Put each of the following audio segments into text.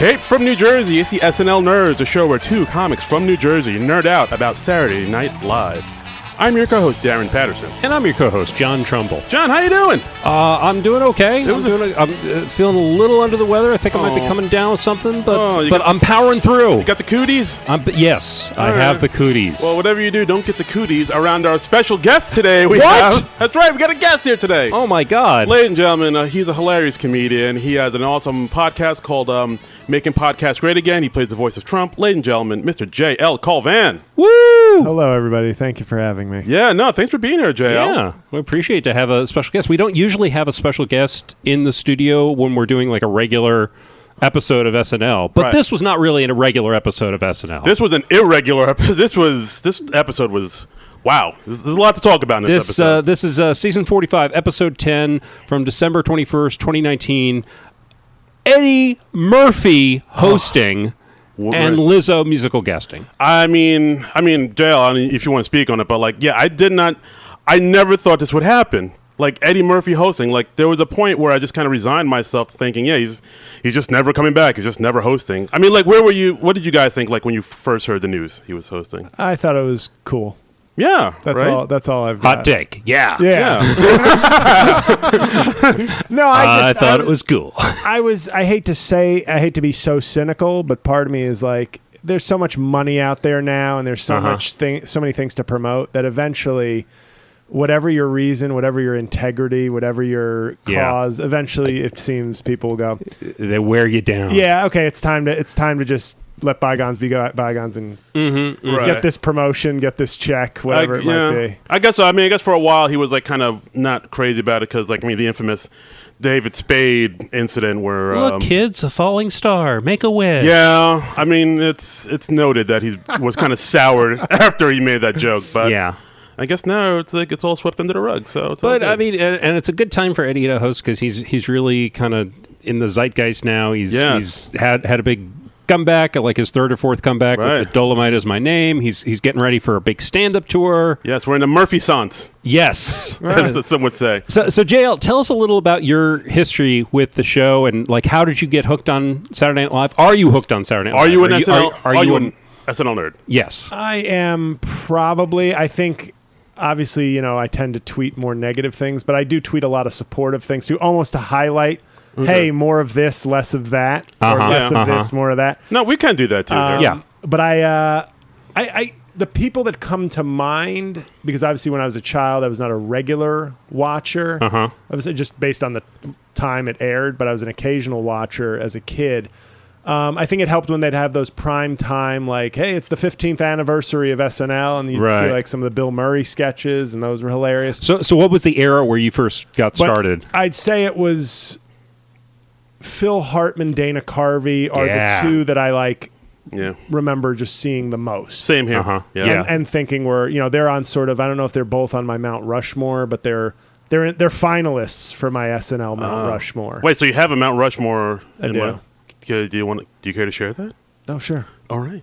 Taped from New Jersey, it's the SNL Nerds, a show where two comics from New Jersey nerd out about Saturday Night Live. I'm your co-host, Darren Patterson. And I'm your co-host, John Trumbull. John, how you doing? I'm doing okay. I'm feeling a little under the weather. I think I might be coming down with something, but I'm powering through. You got the cooties? Yes, I have the cooties. Well, whatever you do, don't get the cooties around our special guest today. What? That's right, we got a guest here today. Oh, my God. Ladies and gentlemen, he's a hilarious comedian. He has an awesome podcast called Making Podcasts Great Again. He plays the voice of Trump. Ladies and gentlemen, Mr. J.L. Colvan. Woo! Hello, everybody. Thank you for having me. Yeah, no, thanks for being here, JL. Yeah, we appreciate to have a special guest. We don't usually have a special guest in the studio when we're doing like a regular episode of SNL, but This was not really an irregular episode of SNL. This was an irregular episode. This episode was... Wow, there's a lot to talk about in this episode. This is season 45, episode 10 from December 21st, 2019. Eddie Murphy hosting... And Lizzo musical guesting. I mean, JL, if you want to speak on it, but I never thought this would happen. Like Eddie Murphy hosting, like there was a point where I just kind of resigned myself to thinking, yeah, he's just never coming back. He's just never hosting. I mean, like, where were you? What did you guys think, like, when you first heard the news he was hosting? I thought it was cool. Yeah, That's all I've got. Hot take. Yeah. No, I thought it was cool. I hate to be so cynical, but part of me is like, there's so much money out there now, and there's so many things to promote that eventually, whatever your reason, whatever your integrity, whatever your cause, eventually it seems people will go. They wear you down. Yeah. Okay. It's time to just let bygones be bygones and get this promotion, get this check, whatever it might be. I guess so. I mean, I guess for a while he was like kind of not crazy about it because, like, I mean, the infamous David Spade incident where look, kids, a falling star, make a wish. Yeah, I mean, it's noted that he was kind of soured after he made that joke, but yeah. I guess now it's like it's all swept under the rug. So, but I mean, and it's a good time for Eddie to host because he's really kind of in the zeitgeist now. He's had a big comeback, like his third or fourth comeback with the Dolomite Is My Name. He's getting ready for a big stand-up tour. Yes, we're in the Murphy-sance. Yes. That's what some would say. So JL, tell us a little about your history with the show and like how did you get hooked on Saturday Night Live? Are you hooked on Saturday Night Live? Are you an SNL? Are you an SNL nerd? Yes. I am probably. I think obviously, I tend to tweet more negative things, but I do tweet a lot of supportive things too, almost to highlight hey, more of this, less of that, or less of this, more of that. No, we can do that too. But I the people that come to mind, because obviously when I was a child, I was not a regular watcher. I was just based on the time it aired, but I was an occasional watcher as a kid. I think it helped when they'd have those prime time, like, hey, it's the 15th anniversary of SNL, and you'd see like some of the Bill Murray sketches, and those were hilarious. So what was the era where you first got started? I'd say it was Phil Hartman, Dana Carvey are the two that I remember just seeing the most. Same here. And thinking they're on sort of, I don't know if they're both on my Mount Rushmore, but they're finalists for my SNL Mount Rushmore. Wait, so you have a Mount Rushmore? I do. Do you care to share that? Oh, sure. All right.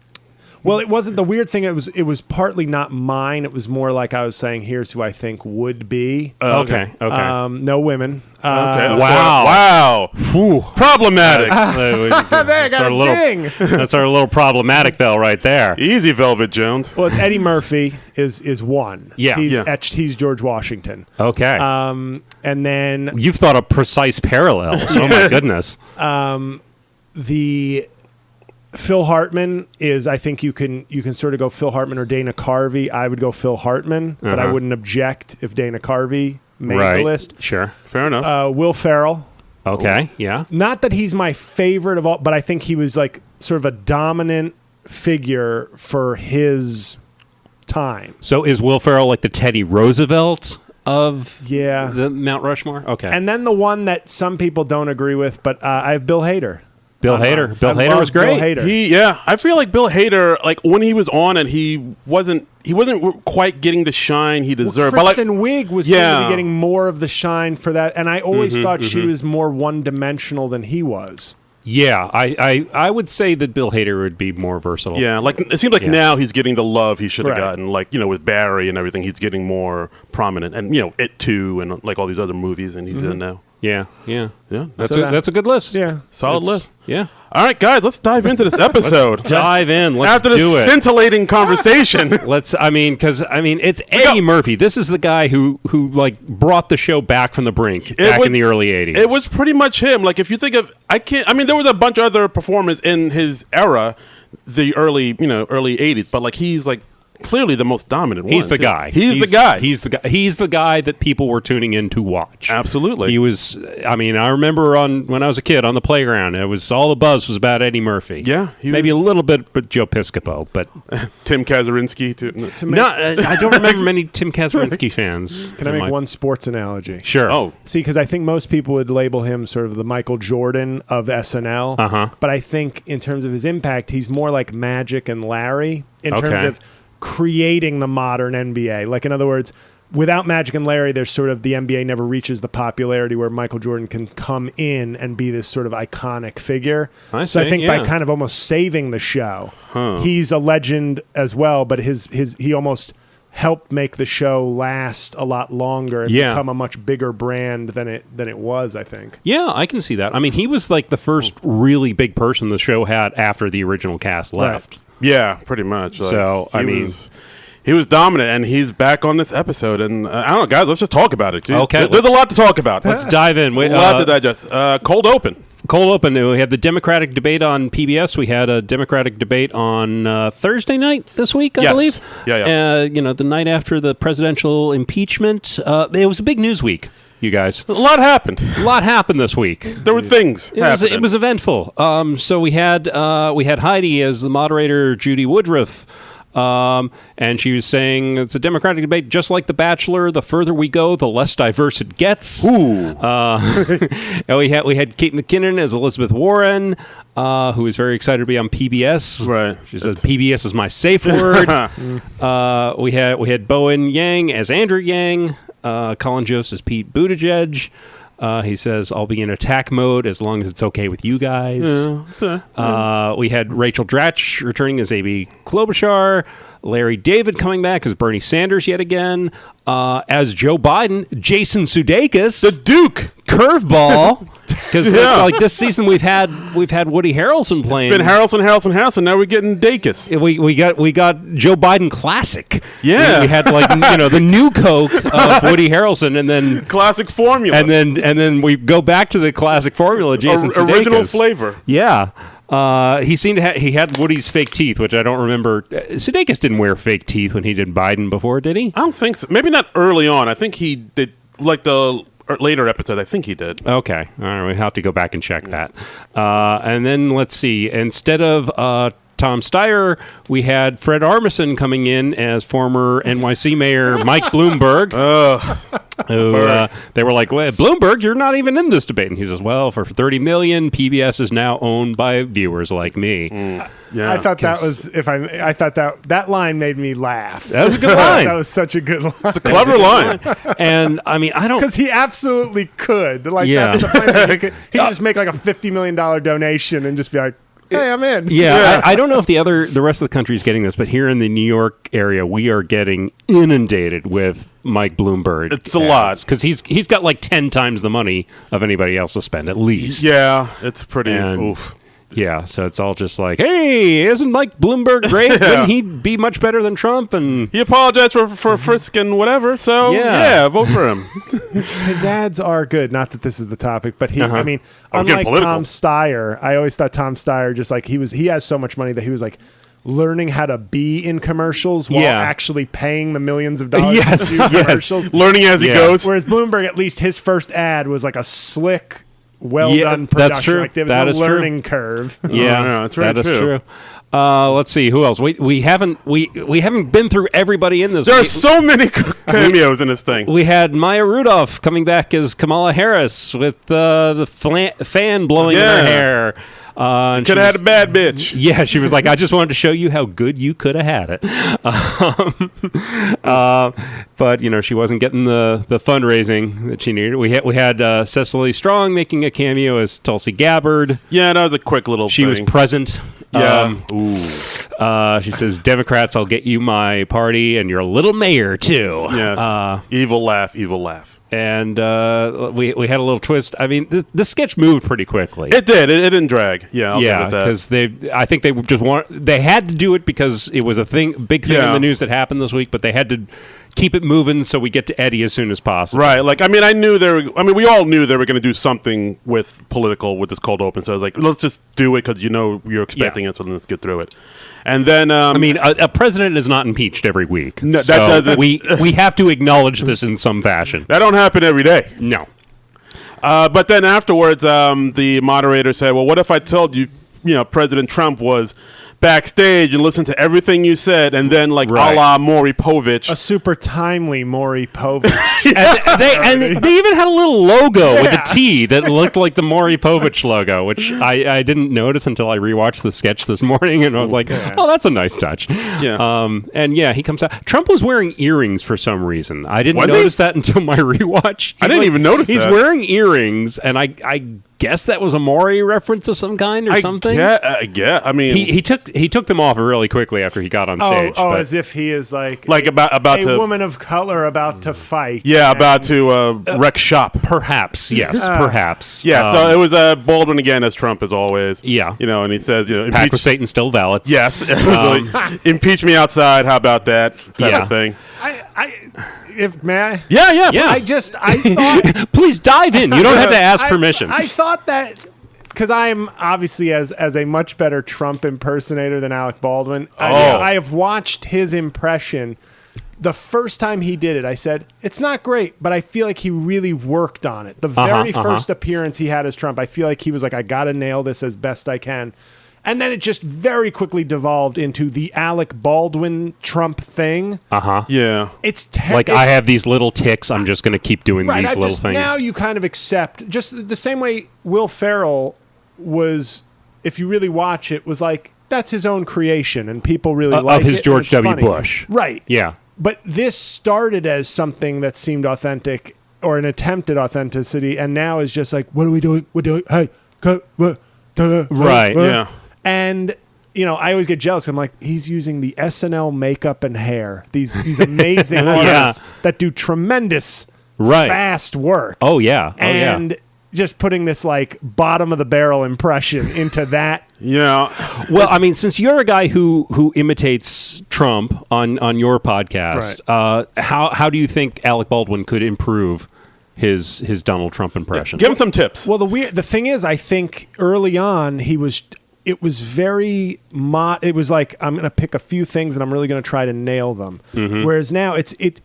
Well, it wasn't the weird thing. It was partly not mine. It was more like I was saying, here's who I think would be. Okay. No women. Wow. Whew. Problematic. That's our little problematic bell right there. Easy, Velvet Jones. Well, it's Eddie Murphy is one. Yeah. He's etched. He's George Washington. Okay. And then you've thought of precise parallels. Oh my goodness. The Phil Hartman is, I think you can sort of go Phil Hartman or Dana Carvey. I would go Phil Hartman, but I wouldn't object if Dana Carvey made the list. Sure. Fair enough. Will Ferrell. Okay, yeah. Not that he's my favorite of all, but I think he was like sort of a dominant figure for his time. So is Will Ferrell like the Teddy Roosevelt of the Mount Rushmore? Okay. And then the one that some people don't agree with, but I have Bill Hader. Bill Hader. Bill Hader was great. Bill Hader. I feel like Bill Hader, like when he was on and he wasn't quite getting the shine he deserved. Kristen Wiig was seemed to be getting more of the shine for that, and I always thought she was more one-dimensional than he was. Yeah, I would say that Bill Hader would be more versatile. Yeah, like it seems like now he's getting the love he should have gotten. Like, with Barry and everything, he's getting more prominent. And, It Too and like all these other movies, and he's in now. Yeah. Yeah. That's a good list. Yeah. Solid list. Yeah. All right, guys, let's dive into this episode. Dive in. Let's After do this it. scintillating conversation. It's Eddie Murphy. This is the guy who like brought the show back from the brink in the early 80s. It was pretty much him. Like, if you think of, there was a bunch of other performers in his era, the early 80s, but like he's like clearly the most dominant one. He's the guy. He's the guy. He's the guy. He's the guy that people were tuning in to watch. Absolutely. He was. I remember when I was a kid on the playground, it was all the buzz was about Eddie Murphy. Yeah, maybe a little bit, but Joe Piscopo, but Tim Kazurinsky too. I don't remember many Tim Kazurinsky fans. Can I make one sports analogy? Sure. Oh, see, because I think most people would label him sort of the Michael Jordan of SNL. But I think in terms of his impact, he's more like Magic and Larry in terms of creating the modern NBA. Like, in other words, without Magic and Larry, there's sort of the NBA never reaches the popularity where Michael Jordan can come in and be this sort of iconic figure. So I think by kind of almost saving the show, he's a legend as well, but he almost helped make the show last a lot longer and become a much bigger brand than it was, I think. Yeah, I can see that. I mean, he was like the first really big person the show had after the original cast left. Right. Yeah, pretty much. Like, so, he was dominant, and he's back on this episode. And I don't know, guys, let's just talk about it. Jeez. Okay. There's a lot to talk about. Let's dive in. A lot to digest. Cold open. Cold open. We had the Democratic debate on PBS. We had a Democratic debate on Thursday night this week, I believe. Yeah. The night after the presidential impeachment. It was a big news week, you guys. A lot happened. A lot happened this week. There were things happening. It was eventful. So we had Heidi as the moderator, Judy Woodruff. And she was saying it's a Democratic debate just like The Bachelor. The further we go, the less diverse it gets. Ooh. And we had Kate McKinnon as Elizabeth Warren, who is very excited to be on PBS. Right. She says PBS is my safe word. We had Bowen Yang as Andrew Yang. Colin Jost as Pete Buttigieg. He says, I'll be in attack mode as long as it's okay with you guys. We had Rachel Dratch returning as A.B. Klobuchar. Larry David coming back as Bernie Sanders yet again. As Joe Biden, Jason Sudeikis. The Duke. Curveball. Because like this season we've had Woody Harrelson playing. It's been Harrelson. Now we're getting Dacus. We got Joe Biden classic. Yeah, we had the new Coke of Woody Harrelson, and then classic formula, and then we go back to the classic formula. Jason Sudeikis. Original flavor. Yeah. He had Woody's fake teeth, which I don't remember. Sudeikis didn't wear fake teeth when he did Biden before, did he? I don't think so. Maybe not early on. I think he did, like the later episodes. I think he did. Okay. All right. We have to go back and check that. And then let's see. Instead of Tom Steyer, we had Fred Armisen coming in as former NYC Mayor Mike Bloomberg. They were like, well, Bloomberg, you're not even in this debate. And he says, well, for $30 million, PBS is now owned by viewers like me. Yeah, I thought that was I thought that line made me laugh. That was a good line. That was such a good line. It's a clever line. And I mean, I don't, because he absolutely could. Like, he could just make like a $50 million donation and just be like, hey, I'm in. Yeah. I don't know if the rest of the country is getting this, but here in the New York area, we are getting inundated with Mike Bloomberg. It's a lot because he's got like 10 times the money of anybody else to spend, at least. Yeah, it's pretty. Oof. Yeah, so it's all just like, hey, isn't Mike Bloomberg great? Wouldn't he be much better than Trump? And he apologized for frisk and whatever. So yeah, vote for him. His ads are good. Not that this is the topic, but I mean, unlike Tom Steyer, I always thought Tom Steyer just like he has so much money that he was like learning how to be in commercials while actually paying the millions of dollars to do commercials. Learning as he goes. Whereas Bloomberg, at least his first ad was like a slick, done production. That's true. Like there was no learning curve. Yeah, that's very true. Let's see who else. We haven't been through everybody in this. There are so many cameos in this thing. We had Maya Rudolph coming back as Kamala Harris with the fan blowing in her hair. Could have had a bad bitch. Yeah, she was like, I just wanted to show you how good you could have had it. But she wasn't getting the fundraising that she needed. We had Cecily Strong making a cameo as Tulsi Gabbard. Yeah, that was a quick little She thing. was present Yeah. She says, Democrats, I'll get you my party and your little mayor, too. Yes. Evil laugh, evil laugh. And we had a little twist. I mean, the sketch moved pretty quickly. It did. It didn't drag. Yeah, I'll give it that. Because I think they just they had to do it because it was a big thing in the news that happened this week, but they had to keep it moving so we get to Eddie as soon as possible. Right. Like, I mean, we all knew they were going to do something with this cold open. So I was like, let's just do it because you're expecting it, so let's get through it. And then, a president is not impeached every week. No, so that doesn't. We have to acknowledge this in some fashion. That don't happen every day. No. But then afterwards, the moderator said, "Well, what if I told you, President Trump was backstage and listened to everything you said, and then a la Maury Povich, a super timely Maury Povich." and they even had a little logo with a T that looked like the Maury Povich logo, which I didn't notice until I rewatched the sketch this morning, and I was like, "Oh, that's a nice touch." Yeah. He comes out. Trump was wearing earrings for some reason. I didn't notice that until my rewatch. I didn't even notice he's that. He's wearing earrings, and I guess that was a Maury reference of some kind or something. Yeah. I mean, he took them off really quickly after he got on stage. As if he is like about a to woman of color about to fight. Yeah, about to wreck shop. Perhaps, yes, perhaps. Yeah. So it was Baldwin again as Trump as always. Yeah. And he says, Pact with Satan still valid. Yes. Impeach me outside. How about that type of thing? May I? Yeah. I thought. Please dive in. You don't have to ask permission. I thought that because I'm obviously as a much better Trump impersonator than Alec Baldwin. I have watched his impression. The first time he did it, I said, it's not great, but I feel like he really worked on it. The very first appearance he had as Trump, I feel like he was like, I got to nail this as best I can. And then it just very quickly devolved into the Alec Baldwin Trump thing. Yeah. It's I have these little tics. I'm just going to keep doing these little things. Now you kind of accept, just the same way Will Ferrell was, if you really watch it, was like, that's his own creation, and people really like it. Of his George W. Bush. Right. Yeah. But this started as something that seemed authentic, or an attempt at authenticity, and now is just like, what are we doing? We're doing, hey, right, yeah. And, I always get jealous. I'm like, he's using the SNL makeup and hair. These amazing artists that do tremendous, fast work. Oh, yeah. And just putting this, bottom of the barrel impression into that. Yeah. Well, I mean, since you're a guy who imitates Trump on your podcast, how do you think Alec Baldwin could improve his Donald Trump impression? Give him some tips. Well, the thing is, I think early on it was very it was like, I'm going to pick a few things and I'm really going to try to nail them. Mm-hmm. Whereas now it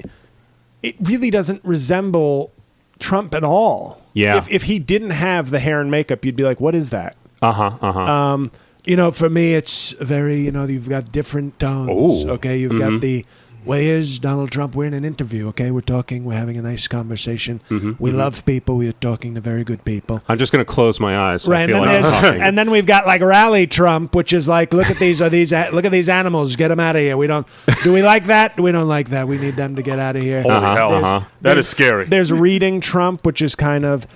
really doesn't resemble Trump at all. Yeah. If he didn't have the hair and makeup, you'd be like, what is that? For me, it's very, you've got different tones. Okay. You've got the, here's Donald Trump. We're in an interview. Okay. We're talking. We're having a nice conversation. We love people. We are talking to very good people. I'm just going to close my eyes. So right. And then we've got rally Trump, which is like, look at these animals. Get them out of here. Do we like that? We don't like that. We need them to get out of here. Holy hell. That is scary. There's reading Trump, which is kind of,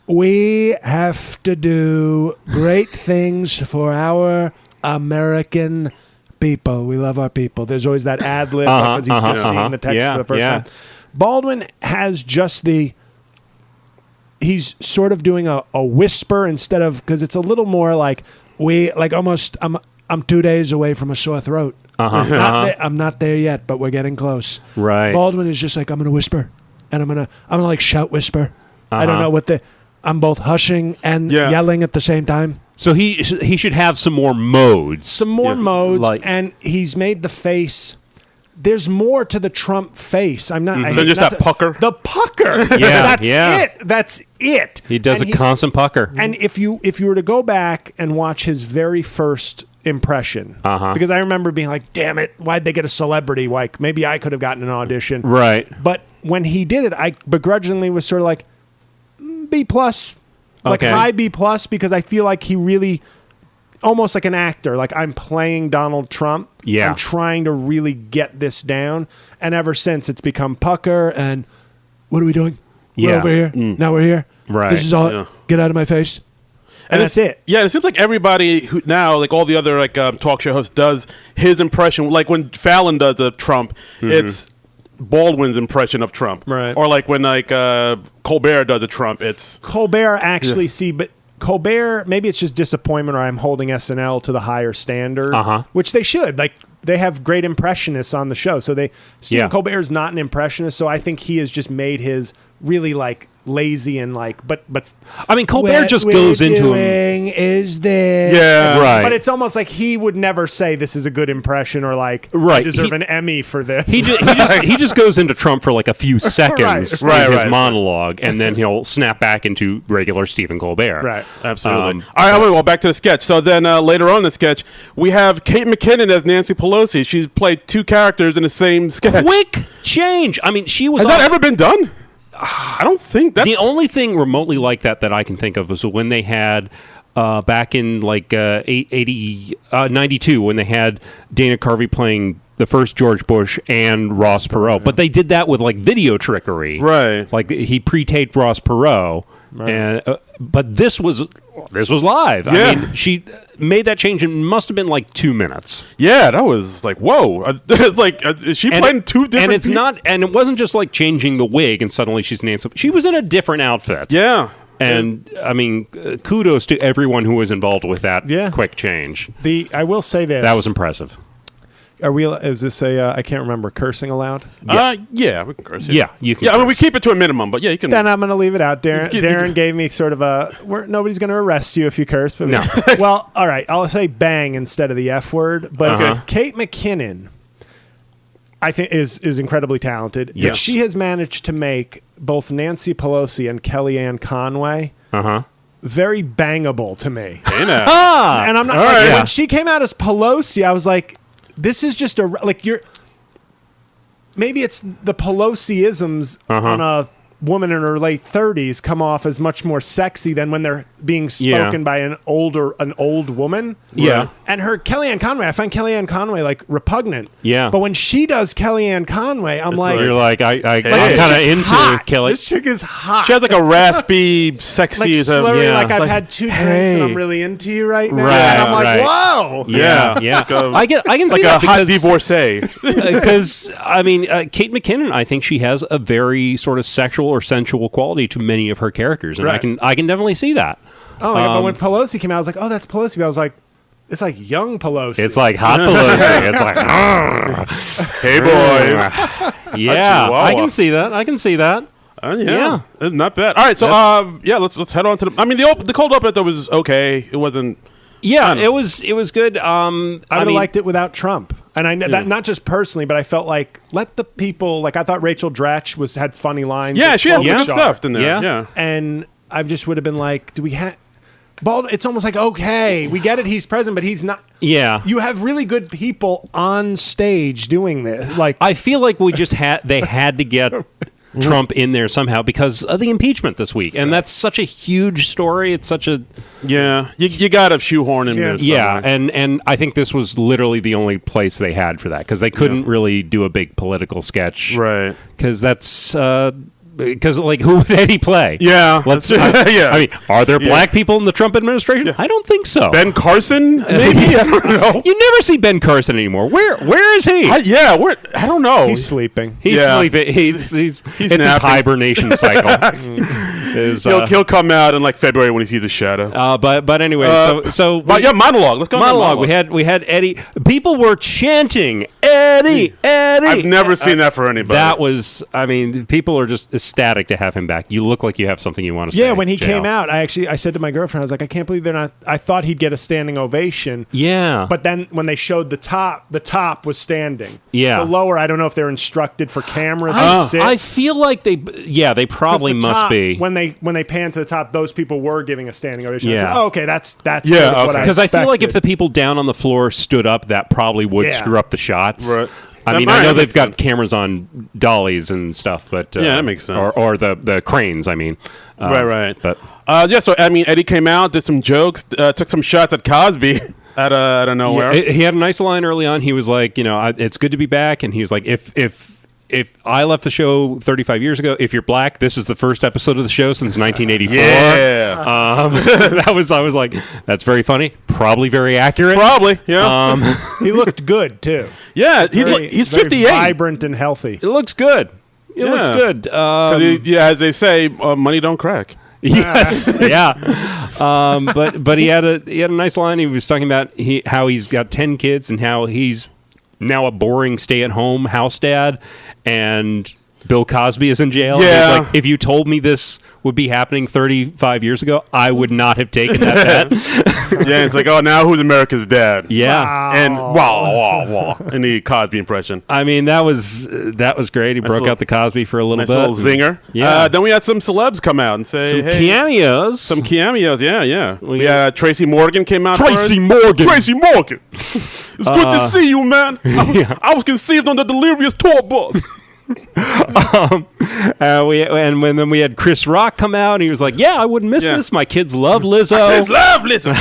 we have to do great things for our American people. We love our people. There's always that ad lib because he's just seeing the text for the first time. Baldwin has just he's sort of doing a whisper instead of, because it's a little more like, I'm 2 days away from a sore throat. I'm not there yet, but we're getting close. Right. Baldwin is just like, I'm going to whisper, and I'm gonna shout whisper. I don't know what I'm both hushing and yelling at the same time. So he should have some more modes. And he's made the face. There's more to the Trump face. I'm not. Than just that pucker. The pucker. That's it. He does a constant pucker. And if you were to go back and watch his very first impression, because I remember being like, "Damn it! Why'd they get a celebrity? Like maybe I could have gotten an audition." Right. But when he did it, I begrudgingly was sort of like B+. High B+, because I feel like he really, almost like an actor, like I'm playing Donald Trump. Yeah. I'm trying to really get this down. And ever since, it's become pucker and, what are we doing? We're over here. Now we're here. Right. This is all, get out of my face. And that's it. Yeah, it seems like everybody who now, like all the other like talk show hosts, does his impression. Like when Fallon does a Trump, it's Baldwin's impression of Trump, right? Or like when like Colbert does a Trump, it's Colbert actually but Colbert, maybe it's just disappointment, or I'm holding SNL to the higher standard, which they should. Like they have great impressionists on the show, so Stephen Colbert is not an impressionist, so I think he has just made his really like lazy and like, but I mean, Colbert just goes into him. Is this right? But it's almost like he would never say this is a good impression or like I deserve an Emmy for this. He just goes into Trump for like a few seconds in his monologue, and then he'll snap back into regular Stephen Colbert. Right, absolutely. All right, I'm gonna go back to the sketch. So then later on in the sketch, we have Kate McKinnon as Nancy Pelosi. She's played two characters in the same sketch. Quick change. I mean, she was. Has that ever been done? I don't think that's... The only thing remotely like that I can think of was when they had, back in like 92, when they had Dana Carvey playing the first George Bush and Ross Perot. But they did that with like video trickery. Right. Like he pre-taped Ross Perot. Right. And, but this was live. Yeah. I mean, she made that change. It must have been like 2 minutes. Yeah, that was like, whoa. It's like, is she playing two different And it's people? not, and it wasn't just like changing the wig and suddenly she's Nancy. She was in a different outfit. Yeah. And I mean, kudos to everyone who was involved with that quick change. I will say this. That was impressive. Is this I can't remember, cursing allowed? Yeah, we can curse. Yeah, you can. Yeah, I mean, we keep it to a minimum, but yeah, you can. Then I'm going to leave it out. Darren gave me sort of nobody's going to arrest you if you curse. But no. Well, all right, I'll say bang instead of the F word. But Kate McKinnon, I think, is incredibly talented. Yes. But she has managed to make both Nancy Pelosi and Kellyanne Conway very bangable to me. Hey, now. And I'm not like, when she came out as Pelosi, I was like, this is just maybe it's the Pelosi-isms on a woman in her late 30s come off as much more sexy than when they're being spoken by an old woman. Yeah. And her Kellyanne Conway, I find Kellyanne Conway like repugnant. Yeah. But when she does Kellyanne Conway, I'm like, you're like, I'm kind of into hot. Kelly. This chick is hot. She has like a raspy, sexy, like slurry, like I've had 2 drinks and I'm really into you right now. Right, and I'm like, whoa. Yeah. I can like see a that hot divorcee. Because I mean, Kate McKinnon, I think she has a very sort of sexual or sensual quality to many of her characters, and I can definitely see that. Oh, yeah, but when Pelosi came out, I was like, oh, that's Pelosi. But I was like, it's like young Pelosi. It's like hot Pelosi. It's like, hey boys. Yeah, I can see that. Yeah, not bad. All right, so let's head on to the. I mean, the cold open though was okay. It wasn't. Yeah, it was good. I would have liked it without Trump, and I know that not just personally, but I felt like let the people. Like I thought Rachel Dratch had funny lines. Yeah, she has good stuff in there. Yeah, and I just would have been like, do we have? It's almost like, okay, we get it. He's president, but he's not. Yeah, you have really good people on stage doing this. Like I feel like they had to get Trump in there somehow because of the impeachment this week, and that's such a huge story. It's such a you got to shoehorn in there. Yeah, and I think this was literally the only place they had for that because they couldn't really do a big political sketch, right? Because that's. Because, like, who would Eddie play? Yeah. I mean, are there black people in the Trump administration? Yeah. I don't think so. Ben Carson? Maybe? I don't know. You never see Ben Carson anymore. Where is he? I don't know. He's sleeping. He's sleeping. It's his hibernation cycle. He'll come out in, like, February when he sees a shadow. But anyway, monologue. Let's go monologue. We had Eddie. People were chanting, Eddie, Eddie. I've never seen that for anybody. That was, I mean, people are just ecstatic to have him back. You look like you have something you want to say. Yeah, when he came out, I said to my girlfriend, I was like, I can't believe they're not. I thought he'd get a standing ovation. Yeah. But then when they showed the top was standing. Yeah. The lower, I don't know if they're instructed for cameras. I feel like they probably must be. When they pan to the top, those people were giving a standing ovation. Yeah. I said, okay, that's what I because I feel like if the people down on the floor stood up, that probably would screw up the shots. Right. I mean, I know they've got cameras on dollies and stuff, but that makes sense. Or the cranes. I mean, right. But so I mean, Eddie came out, did some jokes, took some shots at Cosby out of nowhere. Yeah, he had a nice line early on. He was like, it's good to be back, and he was like, if if I left the show 35 years ago, if you're black, this is the first episode of the show since 1984. Yeah. I was like, that's very funny. Probably very accurate. Probably, yeah. He looked good too. Yeah, he's Very 58. vibrant and healthy. It looks good. It looks good. As they say, money don't crack. Yes, yeah. But he had a nice line. He was talking about how he's got 10 kids and how he's now a boring stay-at-home house dad, and Bill Cosby is in jail. Yeah. He's like, if you told me this would be happening 35 years ago, I would not have taken that bet. Yeah, it's like, oh, now who's America's dad? Yeah. Wow. And wah, in the Cosby impression. I mean, that was great. He broke out the Cosby for a little Nice bit. little zinger. Yeah. Then we had some celebs come out and say, Some hey, cameos. some cameos. Yeah. We got Tracy Morgan came out. Tracy Morgan. It's good to see you, man. I was conceived on the delirious tour bus. Then we had Chris Rock come out, and he was like, "Yeah, I wouldn't miss this. My kids love Lizzo. Kids love Lizzo."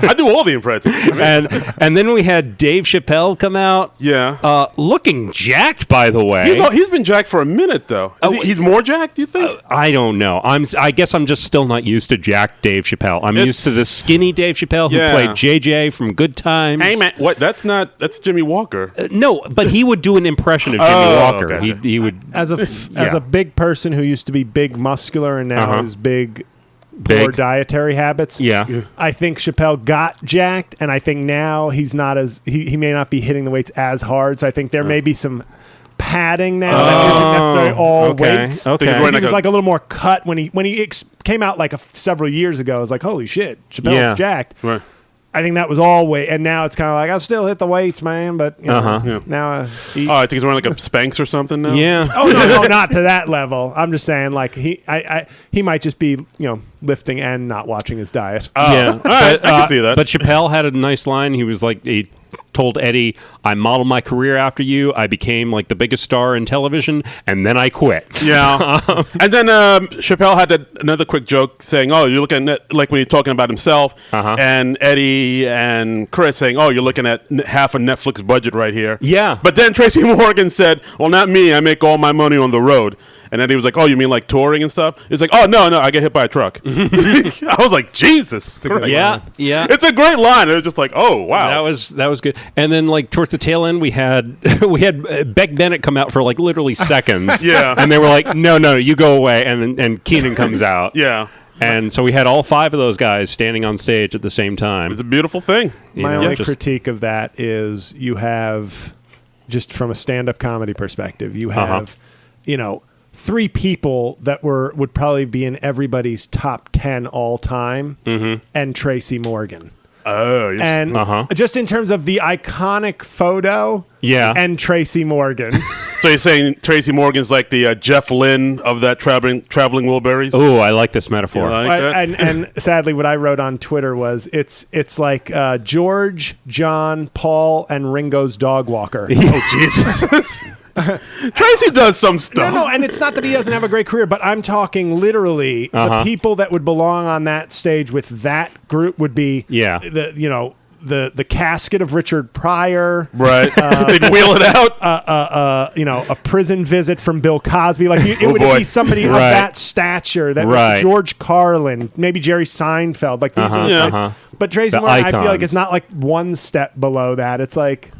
I do all the impressions. And then we had Dave Chappelle come out. Yeah. Looking jacked, by the way. He's been jacked for a minute though. He's more jacked, do you think? I don't know. I guess I'm just still not used to jacked Dave Chappelle. I'm used to the skinny Dave Chappelle who played JJ from Good Times. Hey man, what? That's Jimmy Walker. No, but he would do an impression of Jimmy Walker. Okay. He would As a big person who used to be big muscular and now is big poor dietary habits. Yeah. I think Chappelle got jacked, and I think now he's not as he may not be hitting the weights as hard. So I think there may be some padding now that isn't necessarily all weights. Okay. Because he was like a little more cut when he came out like several years ago. I was like, holy shit, Chappelle's jacked. Right. I think that was all weight, and now it's kind of like I'll still hit the weights, man. But you know, now I think he's wearing like a Spanx or something now. Yeah. Oh no, not to that level. I'm just saying, like he might just be lifting and not watching his diet. Yeah. All right, I can see that. But Chappelle had a nice line. He was like, he told Eddie, I modeled my career after you. I became like the biggest star in television, and then I quit. Yeah. And then Chappelle had another quick joke saying, oh, you're looking at, like when he's talking about himself, and Eddie and Chris saying, oh, you're looking at half a Netflix budget right here. Yeah. But then Tracy Morgan said, well, not me. I make all my money on the road. And then he was like, oh, you mean like touring and stuff? He's like, oh, no, I get hit by a truck. I was like, Jesus. Yeah. It's a great line. It was just like, oh, wow. That was good. And then like towards the tail end, we had Beck Bennett come out for like literally seconds. Yeah. And they were like, no, you go away. And Keenan comes out. Yeah. And so we had all five of those guys standing on stage at the same time. It's a beautiful thing. My only critique of that is you have, just from a stand-up comedy perspective, you have, three people that would probably be in everybody's top 10 all time, and Tracy Morgan. Oh, and just in terms of the iconic photo, and Tracy Morgan. So you're saying Tracy Morgan's like the Jeff Lynne of that traveling Wilburys? Oh, I like this metaphor. Like that? And sadly, what I wrote on Twitter was it's like George, John, Paul, and Ringo's dog walker. Oh, Jesus. Tracy does some stuff. No, and it's not that he doesn't have a great career, but I'm talking literally the people that would belong on that stage with that group would be the casket of Richard Pryor. Right. They'd wheel it out. A prison visit from Bill Cosby. Like it would be somebody of that stature. That George Carlin, maybe Jerry Seinfeld. Like these are But Tracy Morgan, I feel like it's not like one step below that. It's like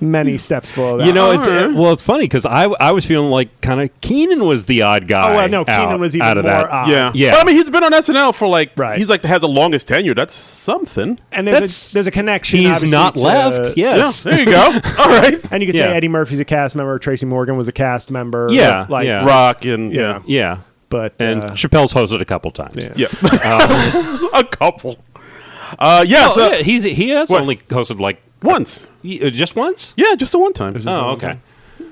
many steps below that. It's funny because I was feeling like kind of Keenan was the odd guy. Oh, well, no, Keenan was even more odd. Yeah. But I mean, he's been on SNL for he's like has the longest tenure. That's something. And there's a connection. He's not left. Yes. Yeah, there you go. All right. And you could say Eddie Murphy's a cast member. Tracy Morgan was a cast member. Yeah. Rock and But Chappelle's hosted a couple times. Yeah. A couple. He has only hosted like once. Just once? Yeah, just the one time. Oh, okay.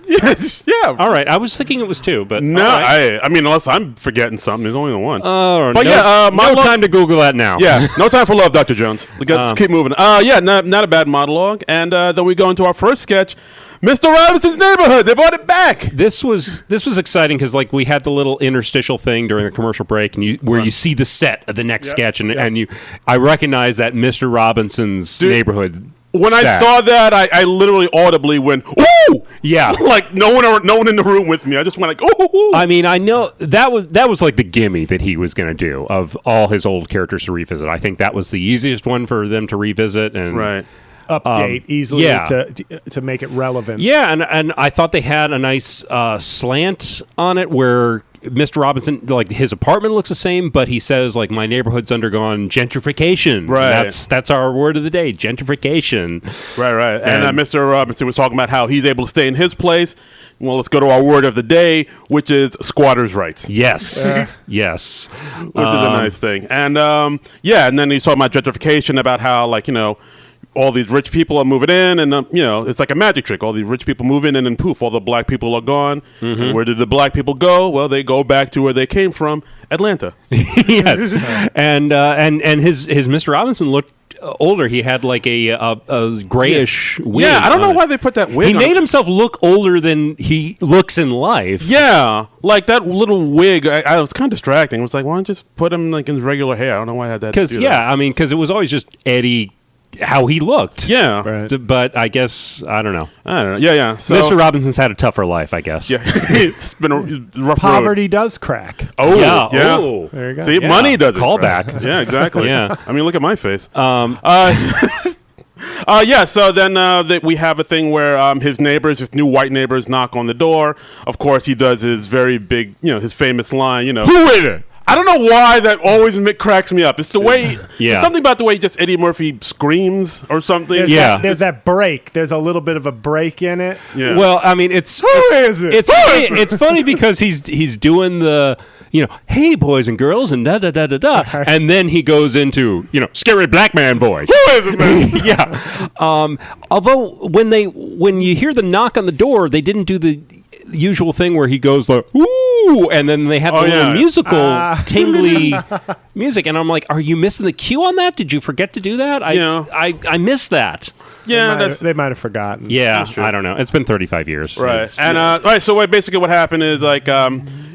Yes, yeah. All right, I was thinking it was two, but no, right. I mean, unless I'm forgetting something, there's only the one. But no time to Google that now. Yeah, no time for love, Dr. Jones. Let's keep moving. Not a bad monologue, and then we go into our first sketch. Mr. Robinson's Neighborhood. They brought it back. This was exciting because we had the little interstitial thing during the commercial break, and you see the set of the next sketch, and I recognize that Mr. Robinson's Neighborhood. When I saw that, I literally audibly went, "Ooh!" Yeah, like no one in the room with me. I just went like, "Ooh!" I mean, I know that was like the gimme that he was going to do of all his old characters to revisit. I think that was the easiest one for them to revisit and update easily to make it relevant. Yeah, and I thought they had a nice slant on it where Mr. Robinson, like his apartment looks the same, but he says like my neighborhood's undergone gentrification. Right, that's our word of the day, gentrification. Right. And Mr. Robinson was talking about how he's able to stay in his place. Well, let's go to our word of the day, which is squatters' rights. Yes, yes, which is a nice thing. And and then he's talking about gentrification, about how all these rich people are moving in, and it's like a magic trick. All these rich people move in, and then poof, all the black people are gone. Mm-hmm. And where did the black people go? Well, they go back to where they came from, Atlanta. Yes, and his Mr. Robinson looked older. He had like a grayish wig. Yeah, I don't know why they put that wig. He made himself look older than he looks in life. Yeah, like that little wig. I was kind of distracting. It was like, why don't you just put him like in his regular hair? I don't know why I had that. Because because it was always just Eddie. How he looked. Yeah. Right. But I guess, I don't know. Yeah. So, Mr. Robinson's had a tougher life, I guess. Yeah. It's been a rough Poverty road. does crack. Oh, yeah. Oh. There you go. See, money does it. Callback. Yeah, exactly. Yeah. I mean, look at my face. So then we have a thing where his new white neighbors knock on the door. Of course, he does his very big, his famous line, Who is it? I don't know why that always cracks me up. It's the way, there's something about the way just Eddie Murphy screams or something. There's that break. There's a little bit of a break in it. Yeah. Well, I mean, it's funny because he's doing the, hey boys and girls and da da da da da, and then he goes into scary black man voice. Who is it, man? Yeah. Although when you hear the knock on the door, they didn't do the usual thing where he goes like ooh, and then they have a little musical tingly music, and I'm like, are you missing the cue on that? Did you forget to do that? I missed that. Yeah, they might have forgotten. Yeah, I don't know. It's been 35 years. Right. So basically what happened is like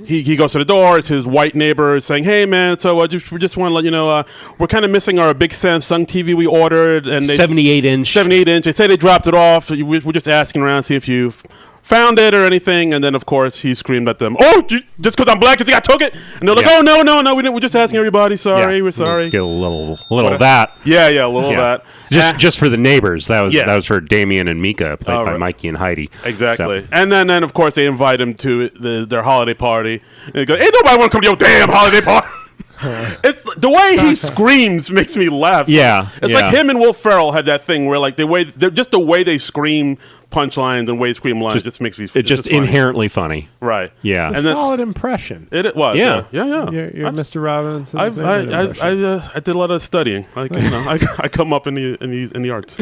he goes to the door. It's his white neighbor saying, "Hey man, so we just want to let you know we're kind of missing our big Samsung TV we ordered, and 78 inch. They say they dropped it off. We're just asking around to see if you found it or anything." And then of course he screamed at them, "Oh, just because I'm black, you think I took it?" And they're like, "Oh no, we didn't. We're just asking everybody. Sorry, we're sorry." Get a little of that. Yeah, a little of that. Just for the neighbors. That was for Damien and Mika, played by Mikey and Heidi. Exactly. So. And then of course they invite him to their holiday party. And they go, "Ain't nobody want to come to your damn holiday party." It's the way he screams makes me laugh. Yeah, it's like him and Will Ferrell had that thing where like the way they scream punchlines and the way they scream lines just makes me. It's just inherently funny. Right. Yeah. It's a solid impression. It was. Yeah. You're Mr. Robinson. I did a lot of studying. Like I come up in the arts.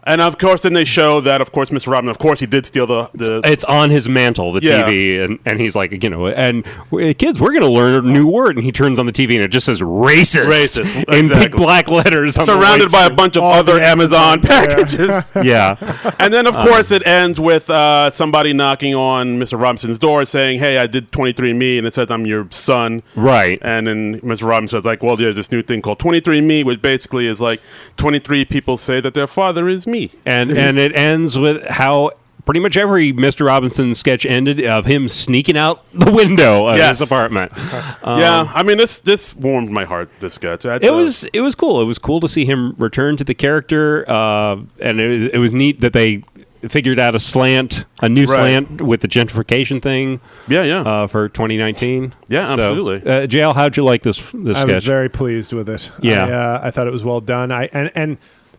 And of course, then they show that, of course, Mr. Robinson, of course, he did steal the. It's on his mantle, the TV, and he's like, and kids, we're going to learn a new word. And he turns on the TV, and it just says racist in big black letters. Surrounded by a bunch of other Amazon packages. Yeah. And then, of course, it ends with somebody knocking on Mr. Robinson's door saying, "Hey, I did 23andMe, and it says I'm your son." Right. And then Mr. Robinson's like, "Well, there's this new thing called 23andMe, which basically is like 23 people say that their father is me." And it ends with how pretty much every Mr. Robinson sketch ended of him sneaking out the window of his apartment. I mean this warmed my heart. This sketch. It was cool. It was cool to see him return to the character, and it was neat that they figured out a new slant with the gentrification thing. For 2019. Yeah, absolutely. So, JL, how'd you like this sketch? I was very pleased with it. Yeah, I thought it was well done. And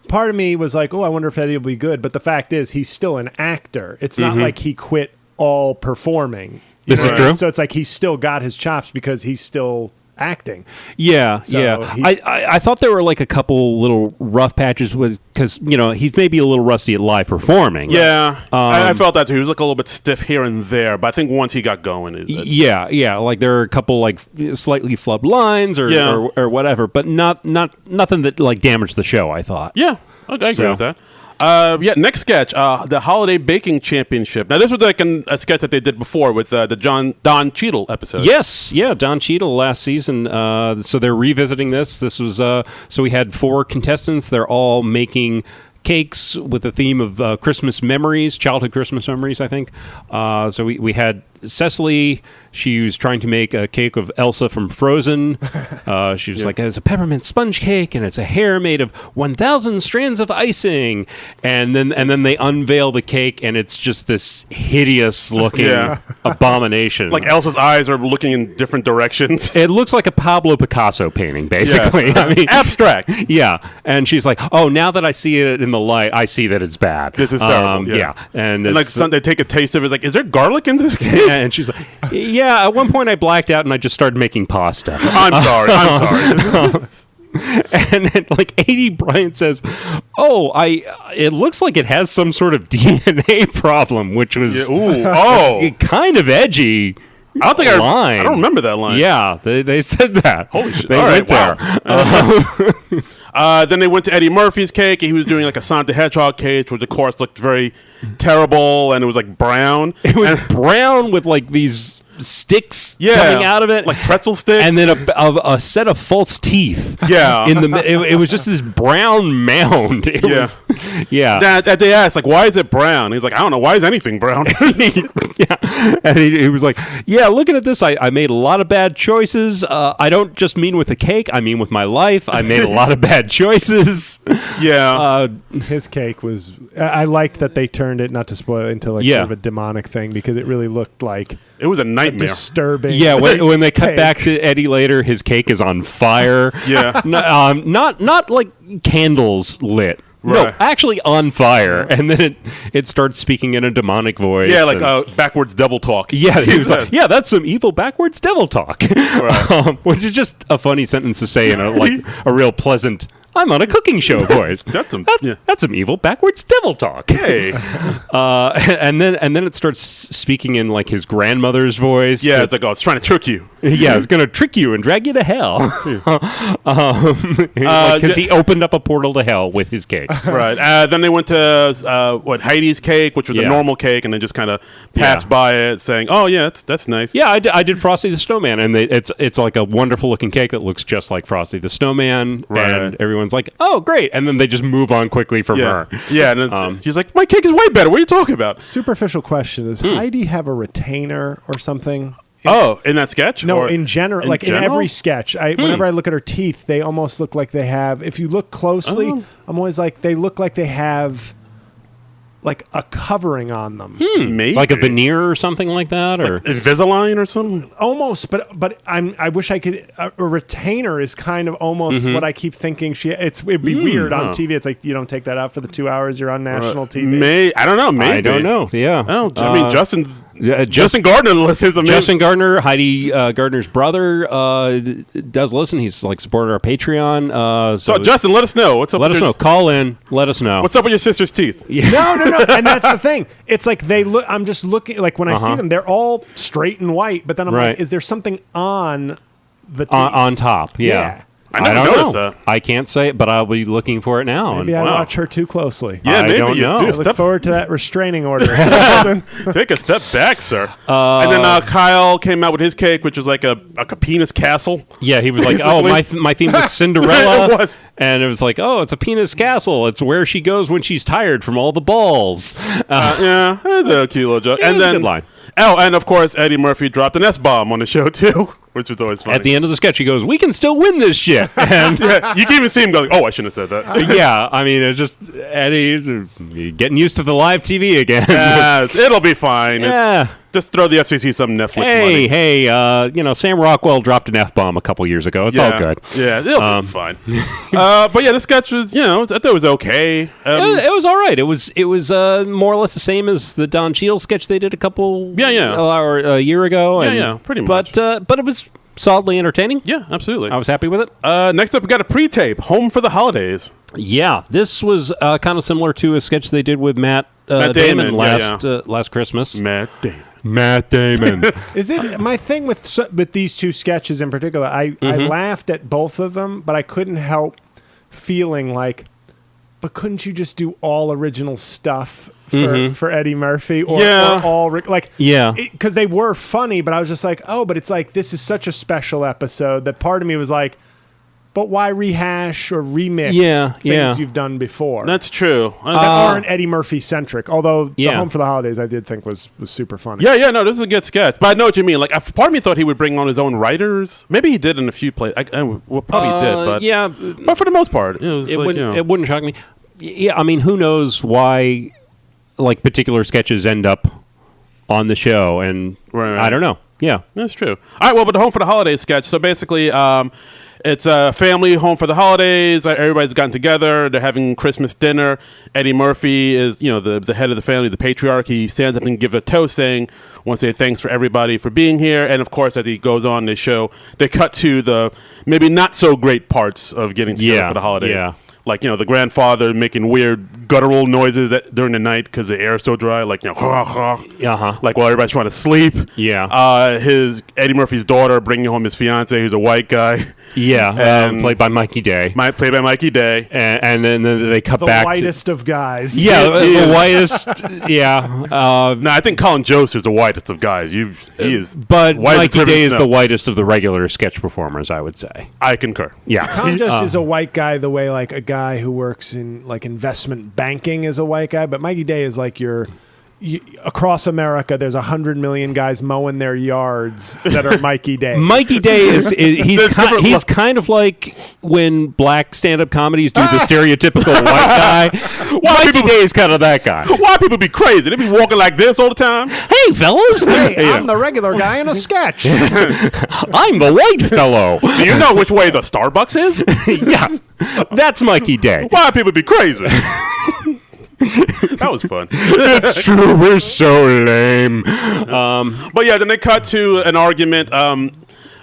part of me was like, oh, I wonder if Eddie will be good. But the fact is, he's still an actor. It's not like he quit all performing. This is true. So it's like he's still got his chops because he's still acting. Yeah. I thought there were like a couple little rough patches because he's maybe a little rusty at live performing. Yeah, I felt that too. He was like a little bit stiff here and there, but I think once he got going, like there are a couple like slightly flubbed lines or whatever, but nothing that like damaged the show. I thought. Yeah, I agree with that. Next sketch, the Holiday Baking Championship. Now, this was like a sketch that they did before with the Don Cheadle episode. Yes, Don Cheadle last season. So they're revisiting this. This was so we had 4 contestants. They're all making cakes with the theme of Christmas memories, childhood Christmas memories, I think. So we had Cecily. She was trying to make a cake of Elsa from Frozen. She was like, it's a peppermint sponge cake, and it's a hair made of 1,000 strands of icing. And then they unveil the cake, and it's just this hideous-looking abomination. Like Elsa's eyes are looking in different directions. It looks like a Pablo Picasso painting, basically. Yeah. I mean, abstract. Yeah. And she's like, oh, now that I see it in the light, I see that it's bad. This is terrible. Yeah. And like they take a taste of it. It's like, is there garlic in this cake? And she's like, yeah, at one point I blacked out and I just started making pasta. I'm sorry. And then, like, A.D. Bryant says, it looks like it has some sort of DNA problem, which was kind of edgy. I don't think I don't remember that line. Yeah, they said that. Holy shit. They went there. Then they went to Eddie Murphy's cake. He was doing like a Sonic the Hedgehog cake, which of course looked very terrible, and it was like brown. It was brown with like these sticks coming out of it, like pretzel sticks, and then a set of false teeth. Yeah, it was just this brown mound. Now, they asked, like, why is it brown? He's like, I don't know. Why is anything brown? And he was like, yeah, looking at this, I made a lot of bad choices. I don't just mean with the cake. I mean with my life. I made a lot of bad choices. Yeah. His cake was... I liked that they turned it, not to spoil it, into like sort of a demonic thing, because it really looked like... It was a nightmare. Disturbing. Yeah, when they cut back to Eddie later, his cake is on fire. Yeah. Not like candles lit. Right. No, actually on fire. And then it starts speaking in a demonic voice. Yeah, like backwards devil talk. Yeah, he was like, yeah, that's some evil backwards devil talk. Right. Which is just a funny sentence to say in a real pleasant... I'm on a cooking show voice. That's some evil backwards devil talk. Hey. And then it starts speaking in like his grandmother's voice. Yeah, it's like, it's trying to trick you. Yeah, it's going to trick you and drag you to hell. Because he opened up a portal to hell with his cake. Right. Then they went to Heidi's cake, which was a normal cake, and then just kind of passed by it, saying, "Oh yeah, that's nice." Yeah, I did Frosty the Snowman, and it's like a wonderful looking cake that looks just like Frosty the Snowman, and everyone's like, "Oh, great!" And then they just move on quickly from her. Yeah, and then she's like, "My cake is way better. What are you talking about?" Superficial question: does Heidi have a retainer or something? In that sketch? No, in general, like in every sketch. Whenever I look at her teeth, they almost look like they have. If you look closely, I'm always like, they look like they have like a covering on them. Maybe. Like a veneer or something like that, or like Invisalign or something. Almost, but I wish I could. A retainer is kind of almost what I keep thinking. It'd be weird on TV. It's like you don't take that out for the 2 hours you're on national TV. I don't know. Maybe I don't know. Yeah. Oh, I mean, Justin Gardner listens. Justin Gardner, Heidi Gardner's brother, does listen. He's like supported our Patreon. So Justin, let us know. What's up? Let us know. Call in. Let us know. What's up with your sister's teeth? No. And that's the thing. It's like they look. I'm just looking. Like when I see them, they're all straight and white. But then I'm like, is there something on the teeth? On top? Yeah. I don't noticed that. I can't say it, but I'll be looking for it now. Maybe I watch her too closely. Yeah, maybe I don't know. I look forward to that restraining order. Take a step back, sir. And then Kyle came out with his cake, which was like a penis castle. Yeah, he was like, my theme was Cinderella. It was. And it was like, it's a penis castle. It's where she goes when she's tired from all the balls. Yeah, that's a cute little joke. And then, a good line. Oh, and of course, Eddie Murphy dropped an S-bomb on the show, too, which was always funny. At the end of the sketch, he goes, "We can still win this shit." And you can even see him going, "Oh, I shouldn't have said that." Yeah, I mean, it's just Eddie getting used to the live TV again. It'll be fine. Yeah. Just throw the FCC some Netflix money. Hey, Sam Rockwell dropped an F-bomb a couple years ago. It's all good. Yeah, it'll be fine. But yeah, the sketch was, I thought it was okay. It was all right. It was more or less the same as the Don Cheadle sketch they did or a year ago. And, pretty much. But it was solidly entertaining. Yeah, absolutely. I was happy with it. Next up, we got a pre-tape, Home for the Holidays. Yeah, this was kind of similar to a sketch they did with Matt Damon last Christmas. Matt Damon. Is it my thing with these two sketches in particular? I laughed at both of them, but I couldn't help feeling like, but couldn't you just do all original stuff for Eddie Murphy or all because they were funny, but I was just like, but it's like this is such a special episode that part of me was like, but why rehash or remix things you've done before? That's true. That aren't Eddie Murphy centric. Although the Home for the Holidays I did think was super funny. Yeah, no, this is a good sketch. But I know what you mean. Like, part of me thought he would bring on his own writers. Maybe he did in a few plays. Well, probably did. But yeah, but for the most part, it wouldn't shock me. Yeah, I mean, who knows why like particular sketches end up on the show, and right. I don't know. Yeah, that's true. All right, well, but the Home for the Holidays sketch. So basically, it's a family home for the holidays. Everybody's gotten together. They're having Christmas dinner. Eddie Murphy is, the head of the family, the patriarch. He stands up and gives a toast saying, "Want to say thanks for everybody for being here." And of course, as he goes on, they cut to the maybe not so great parts of getting together for the holidays. Yeah. Like, the grandfather making weird guttural noises during the night because the air is so dry. Like, like while everybody's trying to sleep. Yeah. Eddie Murphy's daughter bringing home his fiance, who's a white guy. Yeah. Played by Mikey Day. Played by Mikey Day. And then they cut back. The whitest of guys. Yeah, the whitest. Yeah. No, I think Colin Jost is the whitest of guys. He is. But Mikey Day is the whitest of the regular sketch performers, I would say. I concur. Yeah. Colin Jost is a white guy the way like a guy who works in like investment banking is a white guy, but Mikey Day is like across America, there's 100 million guys mowing their yards that are Mikey Day. Mikey Day he's kind of like when black stand-up comedies do the stereotypical white guy. Mikey Day is kind of that guy. Why people be crazy? They be walking like this all the time. Hey, fellas! Hey, I'm the regular guy in a sketch. I'm the white fellow. Do you know which way the Starbucks is? Yes, that's Mikey Day. Why people be crazy? That was fun. It's true. We're so lame. But yeah, then they cut to an argument.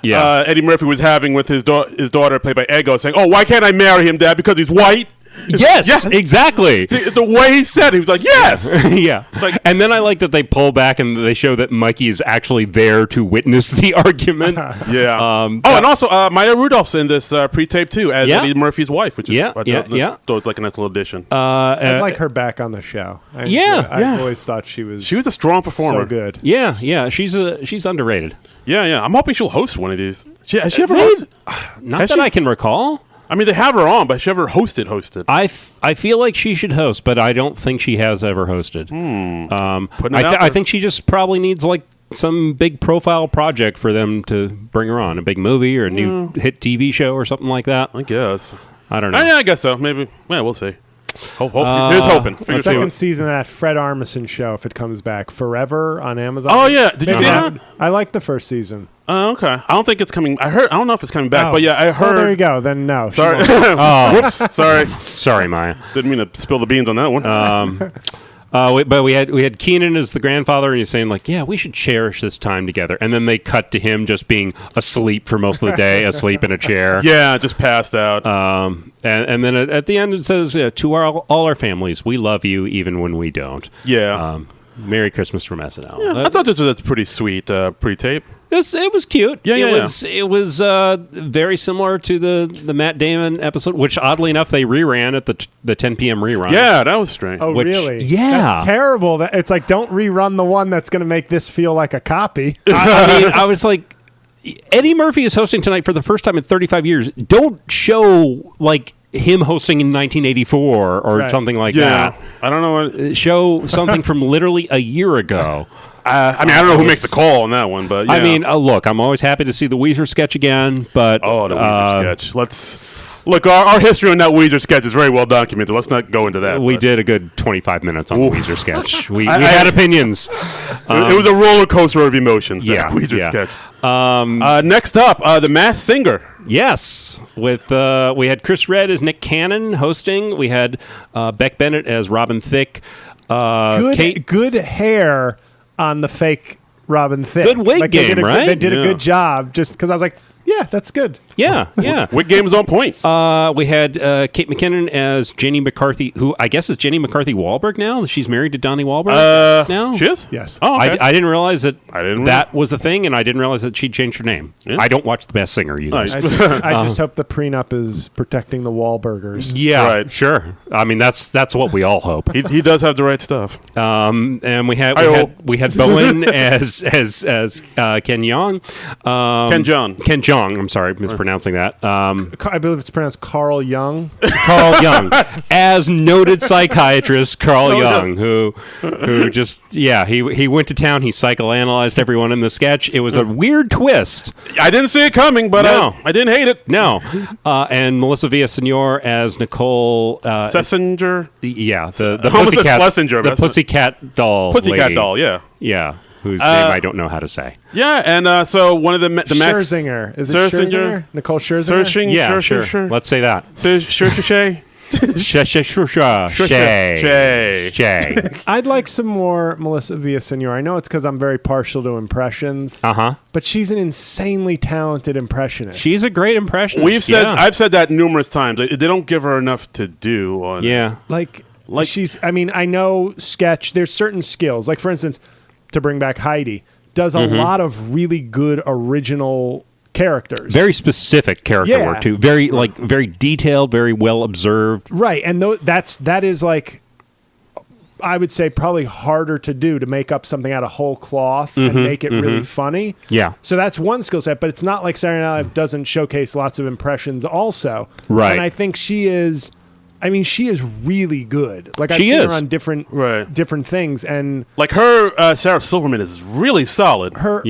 Eddie Murphy was having with his daughter, played by Ego, saying, "Oh, why can't I marry him, Dad? Because he's white." Yes, exactly. See, the way he said it, he was like, "Yes." Yeah. And then I like that they pull back and they show that Mikey is actually there to witness the argument. Yeah. And also Maya Rudolph's in this pre-tape too as Eddie Murphy's wife, which is so it's like a nice little addition. I'd like her back on the show. I always thought she was a strong performer. So good. Yeah. She's underrated. Yeah. I'm hoping she'll host one of these. Has she ever hosted? Not that I can recall. I mean, they have her on, but has she ever hosted? I feel like she should host, but I don't think she has ever hosted. I think she just probably needs like some big profile project for them to bring her on, a big movie or a new hit TV show or something like that. I guess. I don't know. Yeah, I guess so. Maybe. Yeah, we'll see. Here's hoping. The second season of that Fred Armisen show, if it comes back, Forever on Amazon. Oh yeah, did you see that? I liked the first season. Oh, okay. I don't think it's coming. I don't know if it's coming back, but yeah, I heard. Oh, there you go. Then no. Sorry. Whoops. Sorry, Maya. Didn't mean to spill the beans on that one. But we had Keenan as the grandfather, and he's saying like, "Yeah, we should cherish this time together." And then they cut to him just being asleep for most of the day, asleep in a chair. Yeah, just passed out. And then at the end it says, "To all our families, we love you even when we don't." Yeah. Merry Christmas from SNL. Yeah, I thought this was a pretty sweet pre-tape. It was cute. It was very similar to the Matt Damon episode, which oddly enough they reran at the 10 p.m. rerun. Yeah, that was strange. Oh, really? Yeah, that's terrible. It's like don't rerun the one that's going to make this feel like a copy. I mean, I was like, Eddie Murphy is hosting tonight for the first time in 35 years. Don't show like him hosting in 1984 or something like that. I don't know what. Show something from literally a year ago. I don't know who makes the call on that one, but yeah. I mean, look, I'm always happy to see the Weezer sketch again, but the Weezer sketch. Let's look. Our history on that Weezer sketch is very well documented. Let's not go into that. We did a good 25 minutes on the Weezer sketch. We had opinions. It was a roller coaster of emotions. That Weezer sketch. Next up, The Masked Singer. Yes, with we had Chris Redd as Nick Cannon hosting. We had Beck Bennett as Robin Thicke. Good hair on the fake Robin Thicke. Good wig game, right? They did a good job. Just because I was like, yeah, that's good. Yeah. Wig game is on point. We had Kate McKinnon as Jenny McCarthy, who I guess is Jenny McCarthy Wahlberg now. She's married to Donnie Wahlberg now. She is? Yes. Oh, okay. I didn't realize that was a thing, and I didn't realize that she'd changed her name. Yeah. I don't watch The Masked Singer, you guys. I just hope the prenup is protecting the Wahlburgers. Yeah, right. Sure. I mean, that's what we all hope. He does have the right stuff. And we had Bowen as Ken Jeong. Ken Jeong. Young. I'm sorry, mispronouncing that. I believe it's pronounced Carl Jung. Carl Jung, as noted psychiatrist Carl Jung, who just he went to town. He psychoanalyzed everyone in the sketch. It was a weird twist. I didn't see it coming, but I didn't hate it. No, and Melissa Villaseñor as Nicole Schlesinger. Yeah, the pussycat doll. Pussycat doll. Yeah. Yeah. Whose name I don't know how to say. Yeah, and so one of the Max Scherzinger. Is it Scherzinger? Nicole Scherzinger? Yeah, sure. Let's say that. Shay. I'd like some more Melissa Villaseñor. I know it's because I'm very partial to impressions. But she's an insanely talented impressionist. She's a great impressionist. I've said that numerous times. They don't give her enough to do. Like she's. I mean, I know sketch. There's certain skills. Like for instance, to bring back Heidi, does a lot of really good original characters. Very specific character work too. Very detailed, very well observed. Right, and that is like, I would say probably harder to do, to make up something out of whole cloth and make it really funny. Yeah. So that's one skill set, but it's not like Saturday Night Live doesn't showcase lots of impressions also. Right. And I think she is really good. Like I've seen her on different things, and like her Sarah Silverman is really solid. Her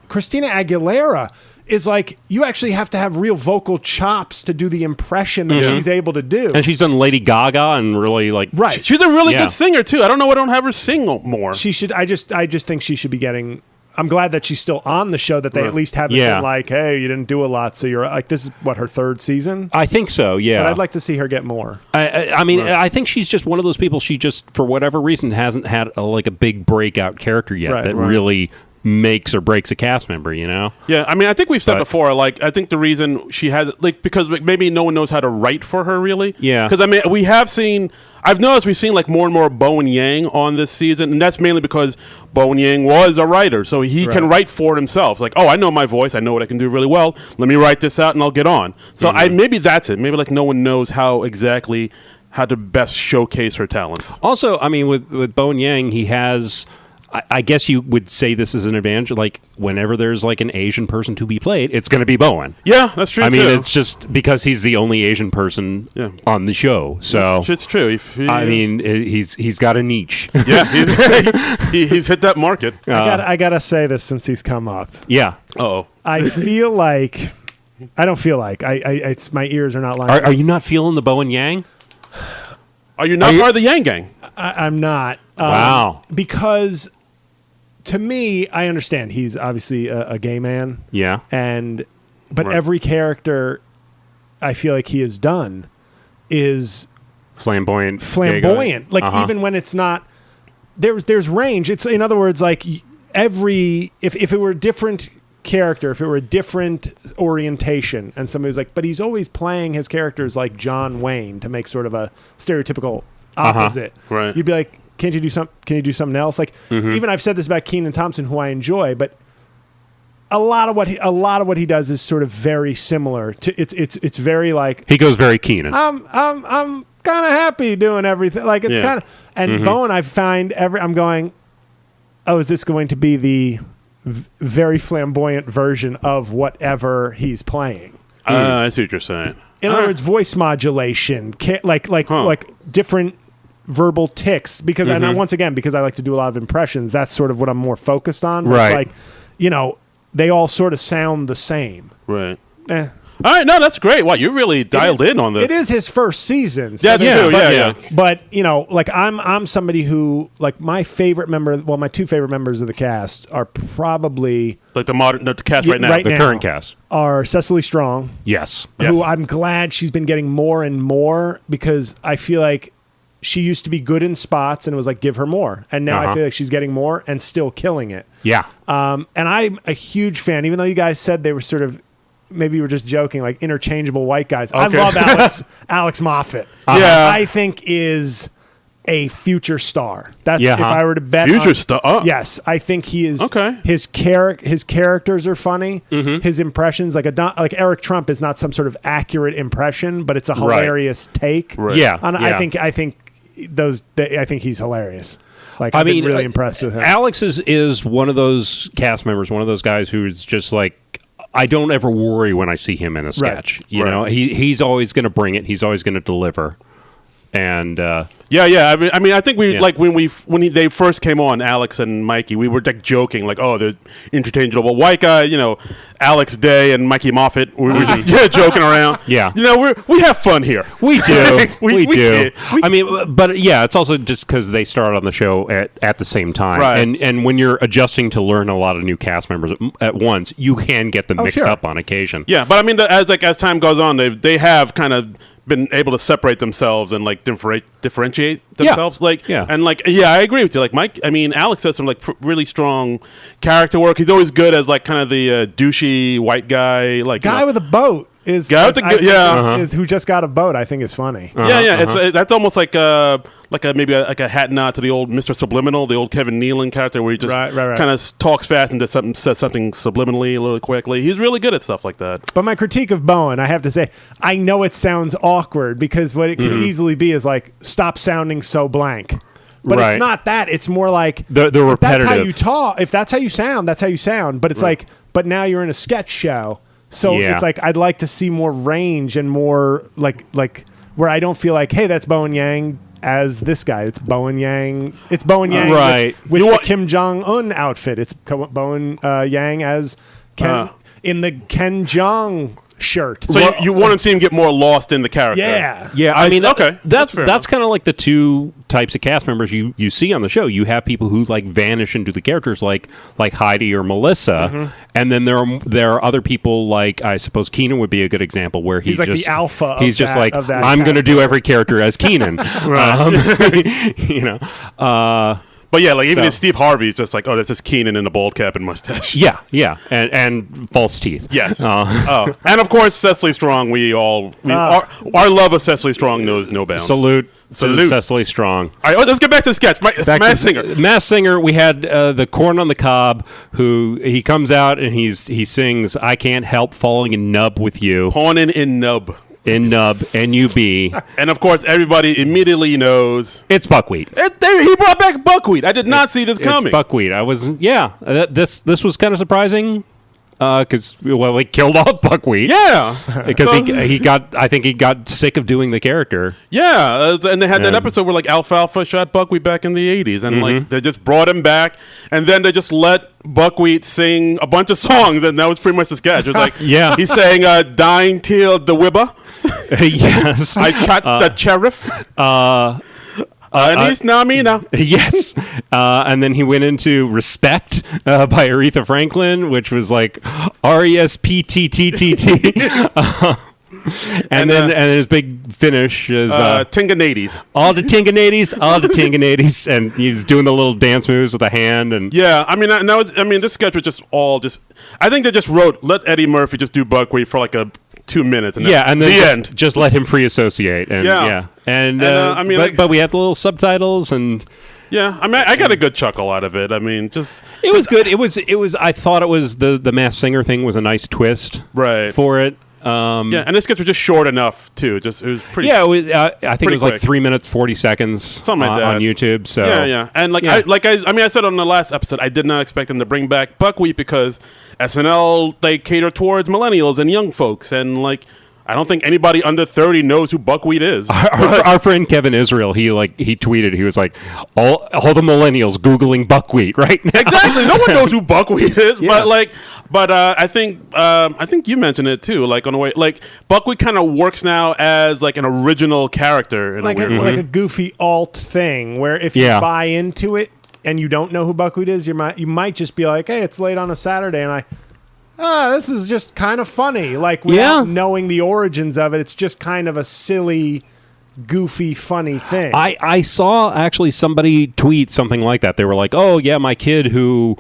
Christina Aguilera is like, you actually have to have real vocal chops to do the impression that she's able to do. And she's done Lady Gaga and really right. She's a really good singer too. I don't know why I don't have her sing more. She should. I just think she should be getting. I'm glad that she's still on the show, that they at least haven't been like, hey, you didn't do a lot, so you're like, this is what, her third season? I think so, yeah. But I'd like to see her get more. I mean, I think she's just one of those people, she just, for whatever reason, hasn't had a big breakout character yet really makes or breaks a cast member, you know? Yeah, I mean, I think we've said before, like, I think the reason she has, like, because maybe no one knows how to write for her, really. Yeah. Because, I mean, I've noticed we've seen, like, more and more Bowen Yang on this season, and that's mainly because Bowen Yang was a writer, so he can write for himself. Like, I know my voice, I know what I can do really well, let me write this out and I'll get on. So maybe that's it. Maybe, like, no one knows how to best showcase her talents. Also, I mean, with Bowen Yang, he has... I guess you would say this is an advantage. Like, whenever there's like an Asian person to be played, it's going to be Bowen. Yeah, that's true. I mean, it's just because he's the only Asian person on the show. So it's true. I mean, he's got a niche. Yeah, he's hit that market. I gotta say this since he's come up. Yeah. I feel like I don't feel like it's my ears are not lying. Are you not feeling the Bowen Yang? Are you not part of the Yang Gang? I'm not. Wow. Because to me, I understand he's obviously a gay man. Yeah. But every character I feel like he has done is flamboyant. Like even when it's not, there's range. It's, in other words, like if it were a different character, if it were a different orientation, and somebody was like, but he's always playing his characters like John Wayne to make sort of a stereotypical opposite. Right. You'd be like, Can you do something else? Like even I've said this about Kenan Thompson, who I enjoy, but a lot of what he does is sort of very similar to it's very like, he goes very Kenan. I'm kind of happy doing everything. Like it's kind of, and Bowen, I find I'm going, is this going to be the very flamboyant version of whatever he's playing? I see what you're saying. In other words, voice modulation, like different verbal tics, because I know, once again, because I like to do a lot of impressions, that's sort of what I'm more focused on. Right. It's like, they all sort of sound the same. Right. All right, no, that's great. Wow, you really dialed in on this. It is his first season. So that's true. Yeah. But like I'm somebody who, like, my two favorite members of the cast are probably like the cast right now, the current cast are Cecily Strong. Yes. Who I'm glad she's been getting more and more, because I feel like she used to be good in spots and it was like, give her more. And now I feel like she's getting more and still killing it. Yeah. And I'm a huge fan, even though you guys said they were sort of, maybe you were just joking, like interchangeable white guys. Okay. I love Alex Moffat. Yeah. I think is a future star. That's if I were to bet future star. Oh. Yes, I think he is. Okay. His characters are funny. His impressions, like Eric Trump, is not some sort of accurate impression, but it's a hilarious take. Right. Yeah. And I think he's hilarious. Like, I've been really impressed with him. Alex is one of those cast members, one of those guys who's just like I don't ever worry when I see him in a sketch. You know, he's always going to bring it. He's always going to deliver. And yeah. I mean, I think we like when they first came on, Alex and Mikey, we were like joking, like, oh, they're interchangeable. White guy, you know, Alex Day and Mikey Moffat, we were just joking around. Yeah, you know, we have fun here. We do, we do. I mean, but yeah, it's also just because they started on the show at the same time, right. And when you're adjusting to learn a lot of new cast members at once, you can get them mixed up on occasion. Yeah, but I mean, as time goes on, they have kind of been able to separate themselves and like differentiate themselves. I agree with you. Like Alex has some like really strong character work. He's always good as like kind of the douchey white guy, like guy with a boat is who just got a boat. I think is funny. That's almost like maybe a hat nod to the old Mr. Subliminal, the old Kevin Nealon character, where he just kind of talks fast and says something subliminally a little quickly. He's really good at stuff like that. But my critique of Bowen, I have to say, I know it sounds awkward because what it could easily be is like, stop sounding so blank. But it's not that. It's more like the repetitive. That's how you talk. If that's how you sound, that's how you sound. But it's like, but now you're in a sketch show. So it's like I'd like to see more range and more like where I don't feel like, hey, that's Bowen Yang as this guy. It's Bowen Yang. It's Bowen Yang with the Kim Jong-un outfit. It's Bowen Yang as Ken in the Ken Jong shirt. So you want to see him get more lost in the character. Yeah. I mean, that's kind of like the two types of cast members you see on the show. You have people who like vanish into the characters, like Heidi or Melissa, and then there are other people like, I suppose Keenan would be a good example, where he's like just the alpha. He's just like, I'm going to do every character as Keenan. You know. But yeah, like even Steve Harvey's just like, oh, that's just Keenan in a bald cap and mustache. Yeah, and false teeth. Yes. And of course, Cecily Strong. Our love of Cecily Strong knows no bounds. Salute. Cecily Strong. All right, let's get back to the sketch. Masked Singer. Masked Singer. We had the Corn on the Cob, who he comes out and he sings, "I Can't Help Falling in Nub with You." Pawning in Nub. In Nub, N-U-B. And of course, everybody immediately knows it's buckwheat. He brought back buckwheat. I did not see this coming. It's buckwheat. I wasn't. Yeah, this was kind of surprising because he killed off buckwheat. Yeah, because I think he got sick of doing the character. Yeah, and they had that episode where like Alfalfa shot buckwheat back in the 80s, and like they just brought him back, and then they just let buckwheat sing a bunch of songs, and that was pretty much the sketch. It was like he's saying "Dying Till the Wibber." Yes, I shot the sheriff. And he's Namina. Yes. And then he went into Respect by Aretha Franklin, which was like R-E-S-P-T-T-T-T. And then his big finish is Tinganades. All the Tinganades. And he's doing the little dance moves with a hand. And yeah, I mean, this sketch was just I think they just wrote, let Eddie Murphy just do buckwheat for like 2 minutes, and then the end. Just let him free associate, but we had the little subtitles, and I mean, I got a good chuckle out of it. I mean, just it was good. It was. I thought it was the Masked Singer thing was a nice twist, for it. And this sketch was just short enough too. It was pretty. Yeah, I think it was quick. Like 3 minutes 40 seconds, something like that on YouTube. So and I said on the last episode, I did not expect them to bring back buckwheat because SNL they cater towards millennials and young folks, and like I don't think anybody under 30 knows who buckwheat is. Our friend Kevin Israel, he tweeted, he was like, all the millennials Googling buckwheat right now. Exactly. No one knows who buckwheat is, but I think you mentioned it too, like on the way, like buckwheat kind of works now as like an original character in like a weird way. Like a goofy alt thing where if you buy into it and you don't know who buckwheat is, you might just be like, hey, it's late on a Saturday and this is just kind of funny. Like, without knowing the origins of it, it's just kind of a silly, goofy, funny thing. I saw actually somebody tweet something like that. They were like, oh, yeah, my kid who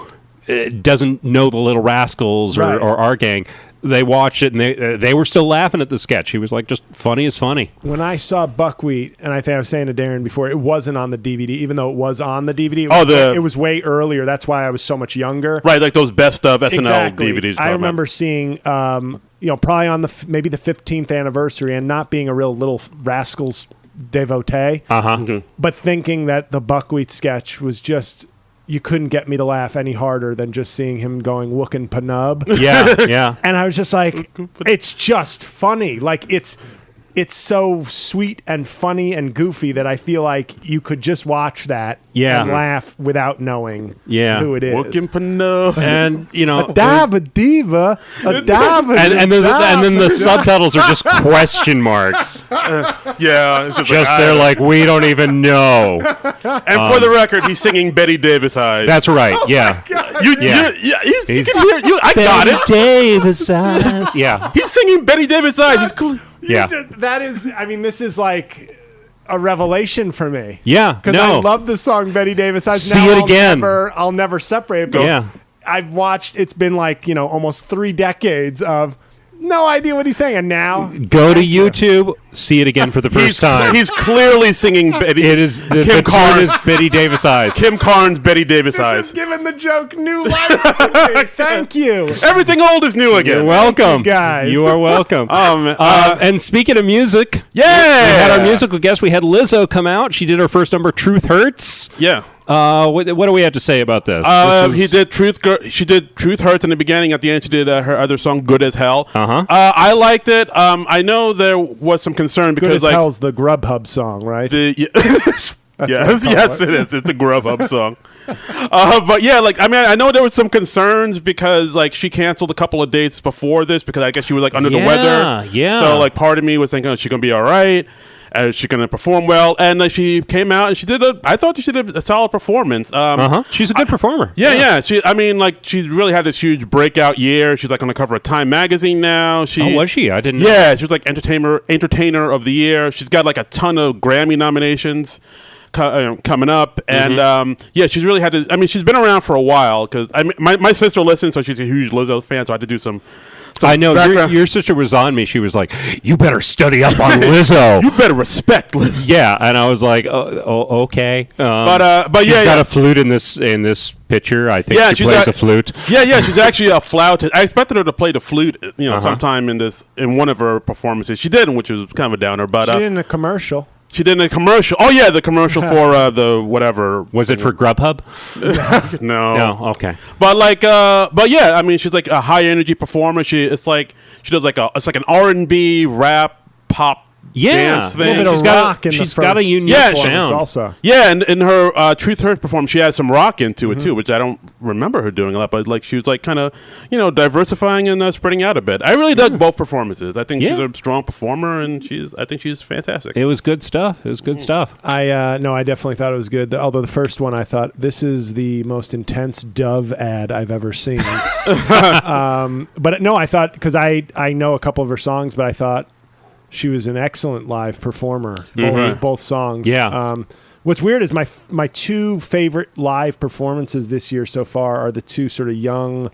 doesn't know the Little Rascals or our gang, they watched it and they were still laughing at the sketch. He was like, just funny as funny. When I saw buckwheat, and I think I was saying to Darren before, it wasn't on the DVD, even though it was on the DVD. It was way earlier. That's why I was so much younger. Right, like those best of SNL DVDs. I remember seeing, probably on maybe the 15th anniversary, and not being a real Little Rascals devotee, but thinking that the buckwheat sketch was just you couldn't get me to laugh any harder than just seeing him going wookin' panub. Yeah. And I was just like, it's just funny. Like it's so sweet and funny and goofy that I feel like you could just watch that and laugh without knowing who it is. Wookin' panub. And a diva, a diva, and then the subtitles are just question marks. It's just They're like, we don't even know. And for the record, he's singing Betty Davis eyes. That's right. Yeah. You can hear you. I got it. Davis eyes. Yeah. He's singing Betty Davis eyes. That is. I mean, this is like a revelation for me. Yeah. Because I love the song Betty Davis eyes. See it again. I'll never separate. But I've watched. It's been like almost 3 decades of. No idea what he's saying, and now go to YouTube, see it again for the first time. He's clearly singing Betty. It is the tune is Betty Davis eyes. Kim Carnes, Betty Davis eyes. This is giving the joke new life to me. Thank you. Everything old is new again. You're welcome, guys. You are welcome. And speaking of music, we had our musical guest. We had Lizzo come out. She did her first number, "Truth Hurts." Yeah. What do we have to say about this? He did She did "Truth Hurts" in the beginning. At the end, she did her other song, "Good as Hell." I liked it. I know there was some concern because "Good as Hell's" the Grubhub song, right? Yes, it is. It's a Grubhub song. But yeah, I know there was some concerns because she canceled a couple of dates before this because I guess she was under the weather. Yeah. So part of me was thinking, she's gonna be all right. Is she going to perform well? And she came out and I thought she did a solid performance. She's a good performer. Yeah. She really had this huge breakout year. She's on the cover of Time magazine now. Was she? I didn't know. Yeah, she was entertainer of the year. She's got a ton of Grammy nominations coming up. And she's really had to, she's been around for a while because my sister listens, so she's a huge Lizzo fan, so I had to do some I know your sister was on me. She was like, "You better study up on Lizzo. You better respect Lizzo." Yeah, and I was like, "Oh, okay." But she's got a flute in this picture. I think she plays a flute. Yeah, she's actually a flautist. I expected her to play the flute, sometime in one of her performances. She didn't, which was kind of a downer. But she did in a commercial. She did a commercial. Oh yeah, the commercial for the whatever. Was it for Grubhub? No. Okay. But yeah, she's a high energy performer. She does an R&B rap pop dance thing. She's got a unique sound also. Yeah, and in her Truth Hurts performance, she had some rock into it too, which I don't remember her doing a lot. But she was kind of diversifying and spreading out a bit. I really dug both performances. I think she's a strong performer, and I think she's fantastic. It was good stuff. I definitely thought it was good. Although the first one, I thought this is the most intense Dove ad I've ever seen. But no, I thought because I know a couple of her songs, but I thought. She was an excellent live performer, both songs. Yeah. What's weird is my 2 favorite live performances this year so far are the 2 sort of young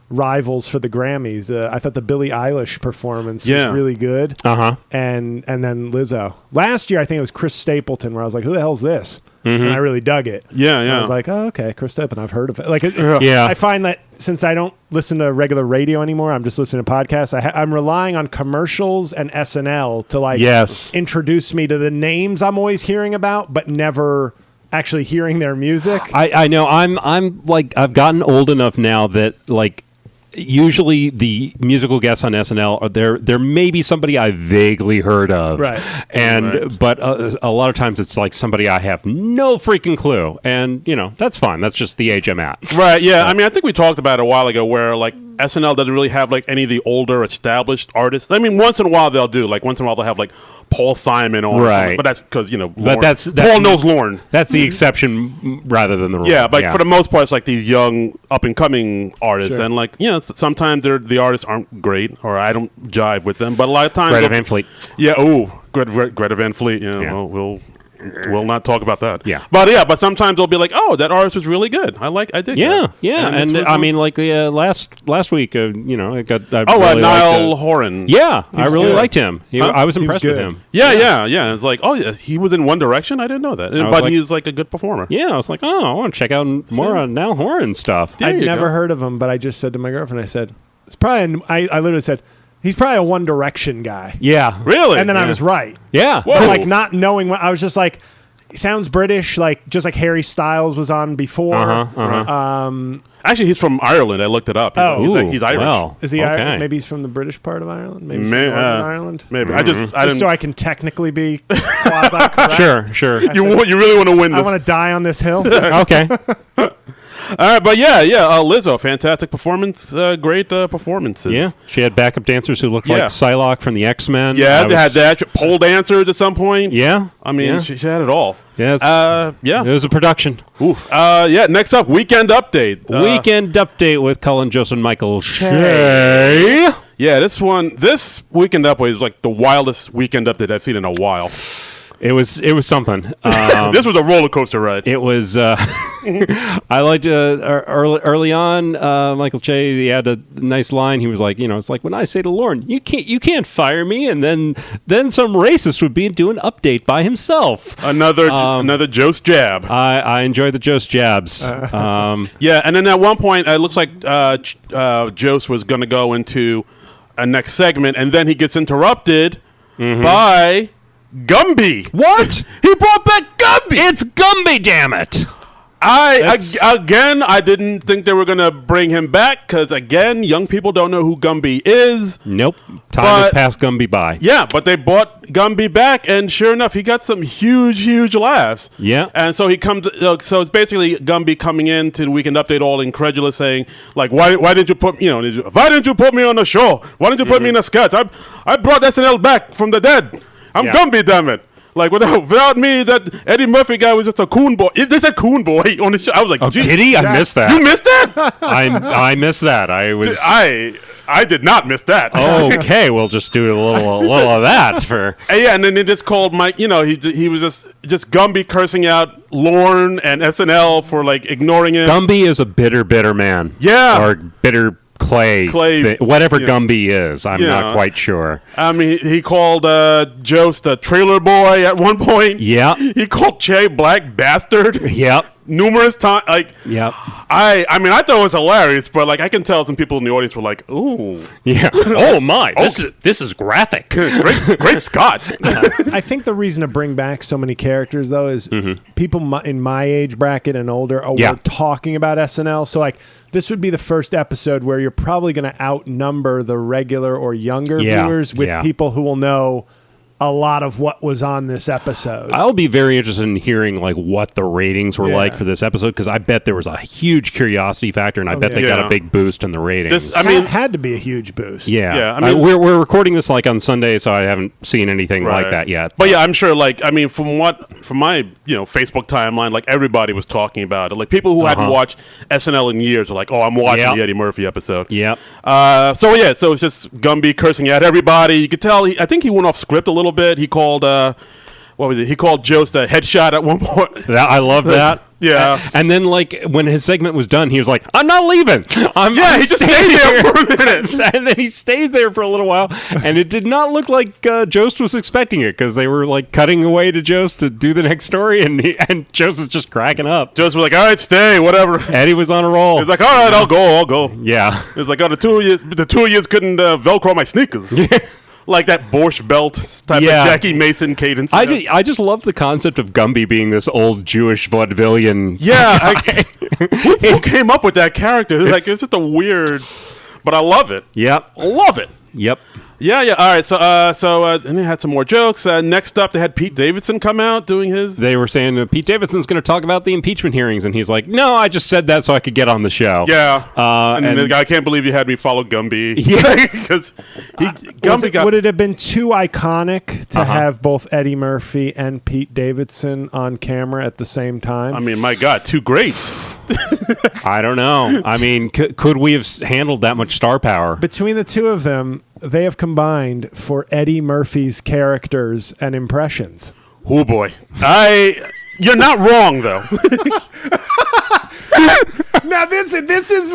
rivals for the Grammys. I thought the Billie Eilish performance was really good. And then Lizzo. Last year, I think it was Chris Stapleton, where I was like, "Who the hell's this?" And I really dug it. Yeah. And I was like, "Oh, okay, Chris Stapleton. I've heard of it." I find that since I don't listen to regular radio anymore, I'm just listening to podcasts. I'm relying on commercials and SNL to introduce me to the names I'm always hearing about, but never actually hearing their music. I know. I'm I've gotten old enough now that usually the musical guests on SNL are there may be somebody I vaguely heard of, but a lot of times it's somebody I have no freaking clue, and that's fine. That's just the age I'm at. Right? Yeah. I think we talked about it a while ago where SNL doesn't really have any of the older established artists. Once in a while they'll do once in a while they'll have Paul Simon on, right? But that's because Paul knows Lorne. That's the exception rather than the rule. Yeah, but for the most part, it's these young up and coming artists, and sometimes the artists aren't great or I don't jive with them. But a lot of times, Greta Van Fleet. Yeah. Greta Van Fleet. We'll not talk about that. Yeah. But sometimes they'll be like, "Oh, that artist was really good. I did." Yeah. That. Yeah. And last week, I really Niall Horan. Yeah, I really liked him. I was impressed with him. Yeah. It's he was in One Direction. I didn't know that, but he's a good performer. Yeah, I was like, I want to check out more on Niall Horan stuff. I'd never heard of him, but I just said to my girlfriend, I said, "It's probably." I literally said. He's probably a One Direction guy. Yeah. Really? And then I was right. Yeah. But not knowing what I was just like, sounds British, like just like Harry Styles was on before. Actually, he's from Ireland. I looked it up. He's Irish. Well, Is he okay. Irish? Maybe he's from the British part of Ireland. Maybe he's from Northern Ireland. Maybe. I didn't. So I can technically be quasi-correct. Sure. You really want to win this. I want to die on this hill. Okay. All right, but Lizzo, fantastic performance, great performances. Yeah, she had backup dancers who looked like Psylocke from the X-Men. Yeah, they had that pole dancers at some point. Yeah, I mean, she had it all. Yeah, it was a production. Oof. Next up, Weekend Update. Weekend Update with Colin Jost and Michael Shea. Yeah, this Weekend Update is like the wildest Weekend Update I've seen in a while. It was something. This was a roller coaster ride. It was. I liked early on. Michael Che, he had a nice line. He was like, it's like when I say to Lauren, you can't fire me, and then some racist would be doing an update by himself. Another Jost jab. I enjoy the Jost jabs. Yeah, and then at one point it looks like Jost was going to go into a next segment, and then he gets interrupted by Gumby. What? He brought back Gumby. It's Gumby, damn it. I didn't think they were going to bring him back because, again, young people don't know who Gumby is. Nope. Time has passed Gumby by. Yeah, but they brought Gumby back, and sure enough, he got some huge laughs. Yeah. And so he comes, so it's basically Gumby coming in to the Weekend Update all incredulous saying, like, why didn't you put, why didn't you put me on the show? Why didn't you put me in a sketch? I brought SNL back from the dead. I'm Gumby, damn it. Like, without me, that Eddie Murphy guy was just a coon boy. They said coon boy on the show. I was like, did he? I missed that. You missed that? I missed that. I did not miss that. Okay, we'll just do a little of that for. And then they just called Mike. He was just Gumby cursing out Lorne and SNL for like ignoring him. Gumby is a bitter man. Yeah, or bitter. Clay whatever Gumby is, I'm not quite sure. I mean, he called Jost a trailer boy at one point. Yeah. He called Che black bastard. Yep. Numerous times. Like, yep. I mean, I thought it was hilarious, but like, I can tell some people in the audience were like, "Ooh, yeah, oh my, this is graphic." Great Scott. I think the reason to bring back so many characters though is people in my age bracket and older were talking about SNL. So like, this would be the first episode where you're probably going to outnumber the regular or younger viewers with people who will know a lot of what was on this episode. I'll be very interested in hearing like what the ratings were like for this episode, because I bet there was a huge curiosity factor, and I bet they got a big boost in the ratings. It had to be a huge boost. Yeah. I mean, we're recording this like on Sunday, so I haven't seen anything like that yet. But yeah, I'm sure. Like, I mean, from my Facebook timeline, like everybody was talking about it. Like people who hadn't watched SNL in years are like, "Oh, I'm watching the Eddie Murphy episode." Yep. So it's just Gumby cursing at everybody. You could tell. I think he went off script a little bit. He called what was it? He called Jost a headshot at one point. I love that. Yeah. And then, like, when his segment was done, he was like, "I'm not leaving." He just stayed there for a minute. And then he stayed there for a little while, and it did not look like Jost was expecting it, because they were, like, cutting away to Jost to do the next story, and Jost was just cracking up. Jost was like, "All right, stay, whatever." Eddie was on a roll. He's like, "All right, I'll go." Yeah. It's like, the two of you couldn't Velcro my sneakers. Like that Borscht Belt type of Jackie Mason cadence. I just love the concept of Gumby being this old Jewish vaudevillian. Yeah. Who came up with that character? It's just a weird, but I love it. Yep. I love it. Yep. Yeah. All right. So and they had some more jokes. Next up, they had Pete Davidson come out doing his. They were saying Pete Davidson's going to talk about the impeachment hearings, and he's like, "No, I just said that so I could get on the show." Yeah. And the guy, I can't believe you had me follow Gumby. Yeah. Because would it have been too iconic to have both Eddie Murphy and Pete Davidson on camera at the same time? I mean, my God, two greats. I don't know. I mean, could we have handled that much star power? Between the two of them, they have combined for Eddie Murphy's characters and impressions. Oh boy. You're not wrong though. Now this is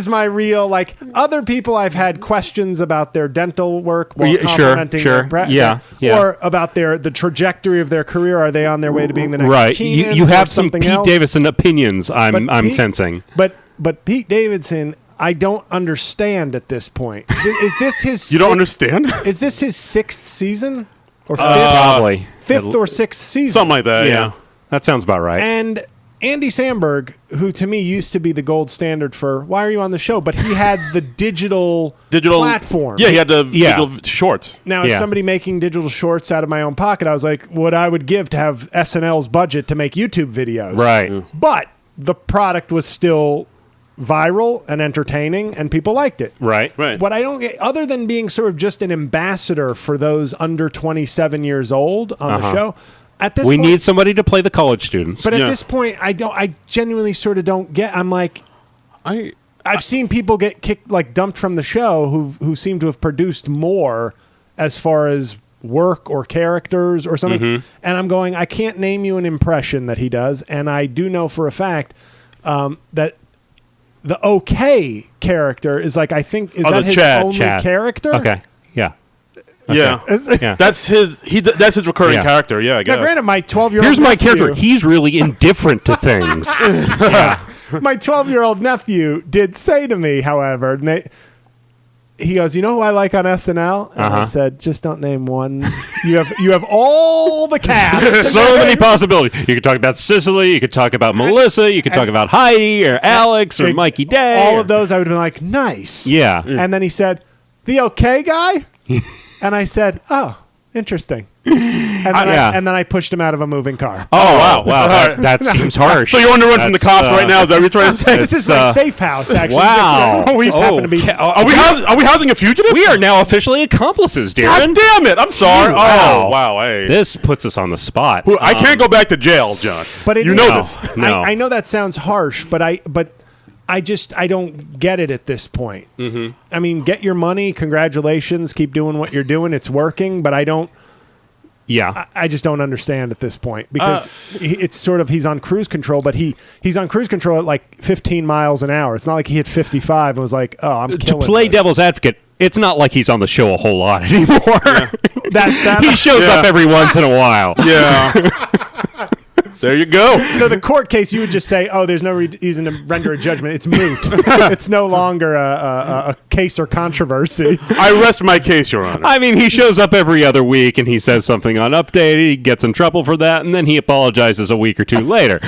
my real, like, other people I've had questions about their dental work while complimenting sure. or about the trajectory of their career. Are they on their way to being the next Keenan? You have some Pete Davidson opinions, I'm sensing. But Pete Davidson, I don't understand at this point. Is this his You don't understand? Is this his 6th season? or Probably. fifth or sixth season. Something like that, yeah. That sounds about right. And Andy Samberg, who to me used to be the gold standard for why are you on the show, but he had the digital platform. Yeah, he had the digital shorts. Now, as somebody making digital shorts out of my own pocket, I was like, what I would give to have SNL's budget to make YouTube videos. Right. But the product was still viral and entertaining, and people liked it. Right. What I don't get, other than being sort of just an ambassador for those under 27 years old on the show, at this point, need somebody to play the college students. But at this point, I genuinely sort of don't get. I'm like, I've seen people get kicked, like dumped from the show who seem to have produced more as far as work or characters or something. And I'm going, I can't name you an impression that he does, and I do know for a fact that the OK character is like, I think, is that his only character? Okay. Yeah. Yeah. That's his recurring character. Yeah, I guess. Now, granted, my 12-year-old Here's my character. He's really indifferent to things. My 12-year-old nephew did say to me, however, he goes, you know who I like on SNL? And I said, just don't name one. You have all the cast. So many possibilities. You could talk about Cicely. You could talk about Melissa. You could talk about Heidi or Alex or Mikey Day. All of those I would have been like, nice. Yeah. And then he said, the OK guy? And I said, oh, interesting. And then I pushed him out of a moving car. Oh, wow. That seems harsh. So you're on the run from the cops right now? Is that what you're trying to say? This is my safe house, actually. Wow. We happen to be. Are we housing a fugitive? We are now officially accomplices, Darren. God damn it. I'm sorry. Wow. Oh, wow. Hey. This puts us on the spot. I can't go back to jail, John. But you know this. No. I know that sounds harsh, but I don't get it at this point. I mean, get your money. Congratulations. Keep doing what you're doing. It's working, but I don't. Yeah. I just don't understand at this point because it's sort of he's on cruise control, but he's on cruise control at like 15 miles an hour. It's not like he hit 55 and was like, oh, I'm killing To play this. devil's advocate, it's not like he's on the show a whole lot anymore. That he shows up every once in a while. Yeah. There you go. So the court case, you would just say, oh, there's no reason to render a judgment. It's moot. It's no longer a case or controversy. I rest my case, Your Honor. I mean, he shows up every other week and he says something on Update. He gets in trouble for that, and then he apologizes a week or two later.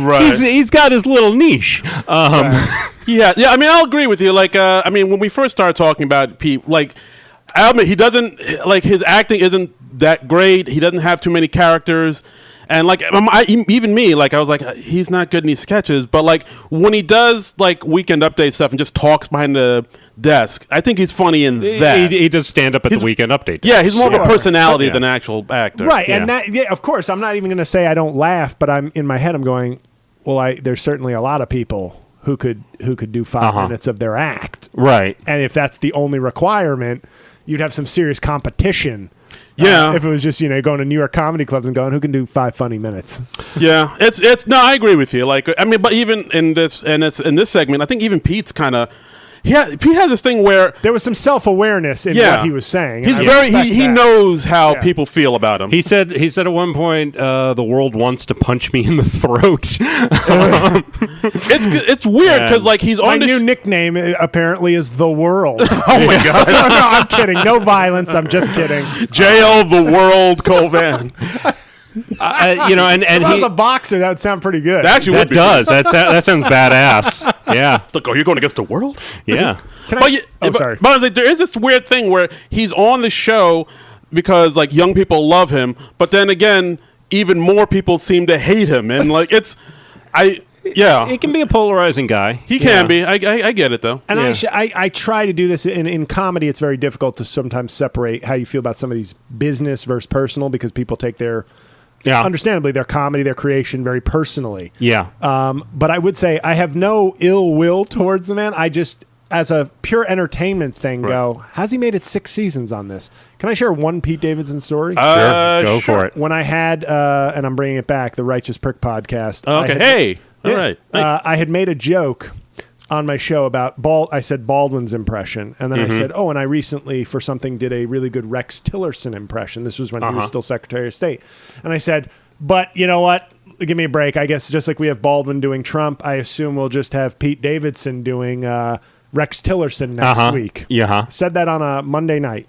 Right. He's got his little niche. Yeah. I mean, I'll agree with you. Like, I mean, when we first started talking about Pete, like, I admit he doesn't, like, his acting isn't that great. He doesn't have too many characters. And like even me, like I was like, he's not good in these sketches. But like when he does like Weekend Update stuff and just talks behind the desk, I think he's funny in that. He does stand up at the Weekend Update. Yeah, he's more of a personality than an actual actor. Right, and that of course, I'm not even going to say I don't laugh, but I'm in my head, I'm going, well, there's certainly a lot of people who could do 5 minutes of their act. Right, and if that's the only requirement, you'd have some serious competition. Yeah, if it was just going to New York comedy clubs and going, who can do 5 funny minutes? Yeah, it's no, I agree with you. Like, I mean, but even in this segment, I think even Pete's kind of. Pete has this thing where there was some self-awareness in what he was saying. He's he knows how people feel about him. He said at one point, the world wants to punch me in the throat. It's weird because like he's on my new nickname apparently is the World. Oh my god! No, I'm kidding. No violence. I'm just kidding. JL the World Covan. And if I was a boxer, that would sound pretty good. That does. That sounds badass. Yeah. Look, you're going against the world? Yeah. Sorry. But I was like, there is this weird thing where he's on the show because like young people love him, but then again, even more people seem to hate him, and like it can be a polarizing guy. He can be. I get it though. And I try to do this in comedy. It's very difficult to sometimes separate how you feel about somebody's business versus personal because people take their understandably their comedy, their creation very personally. Yeah. But I would say I have no ill will towards the man. I just, as a pure entertainment thing, go, has he made it 6 seasons on this? Can I share one Pete Davidson story? Sure. Go for it. When I had, and I'm bringing it back, the Righteous Prick podcast. Oh, okay. All right. Nice. I had made a joke on my show about I said Baldwin's impression, and then I said, and I recently for something did a really good Rex Tillerson impression. This was when he was still Secretary of State, and I said, but you know what? Give me a break. I guess just like we have Baldwin doing Trump, I assume we'll just have Pete Davidson doing Rex Tillerson next week. Yeah. Said that on a Monday night.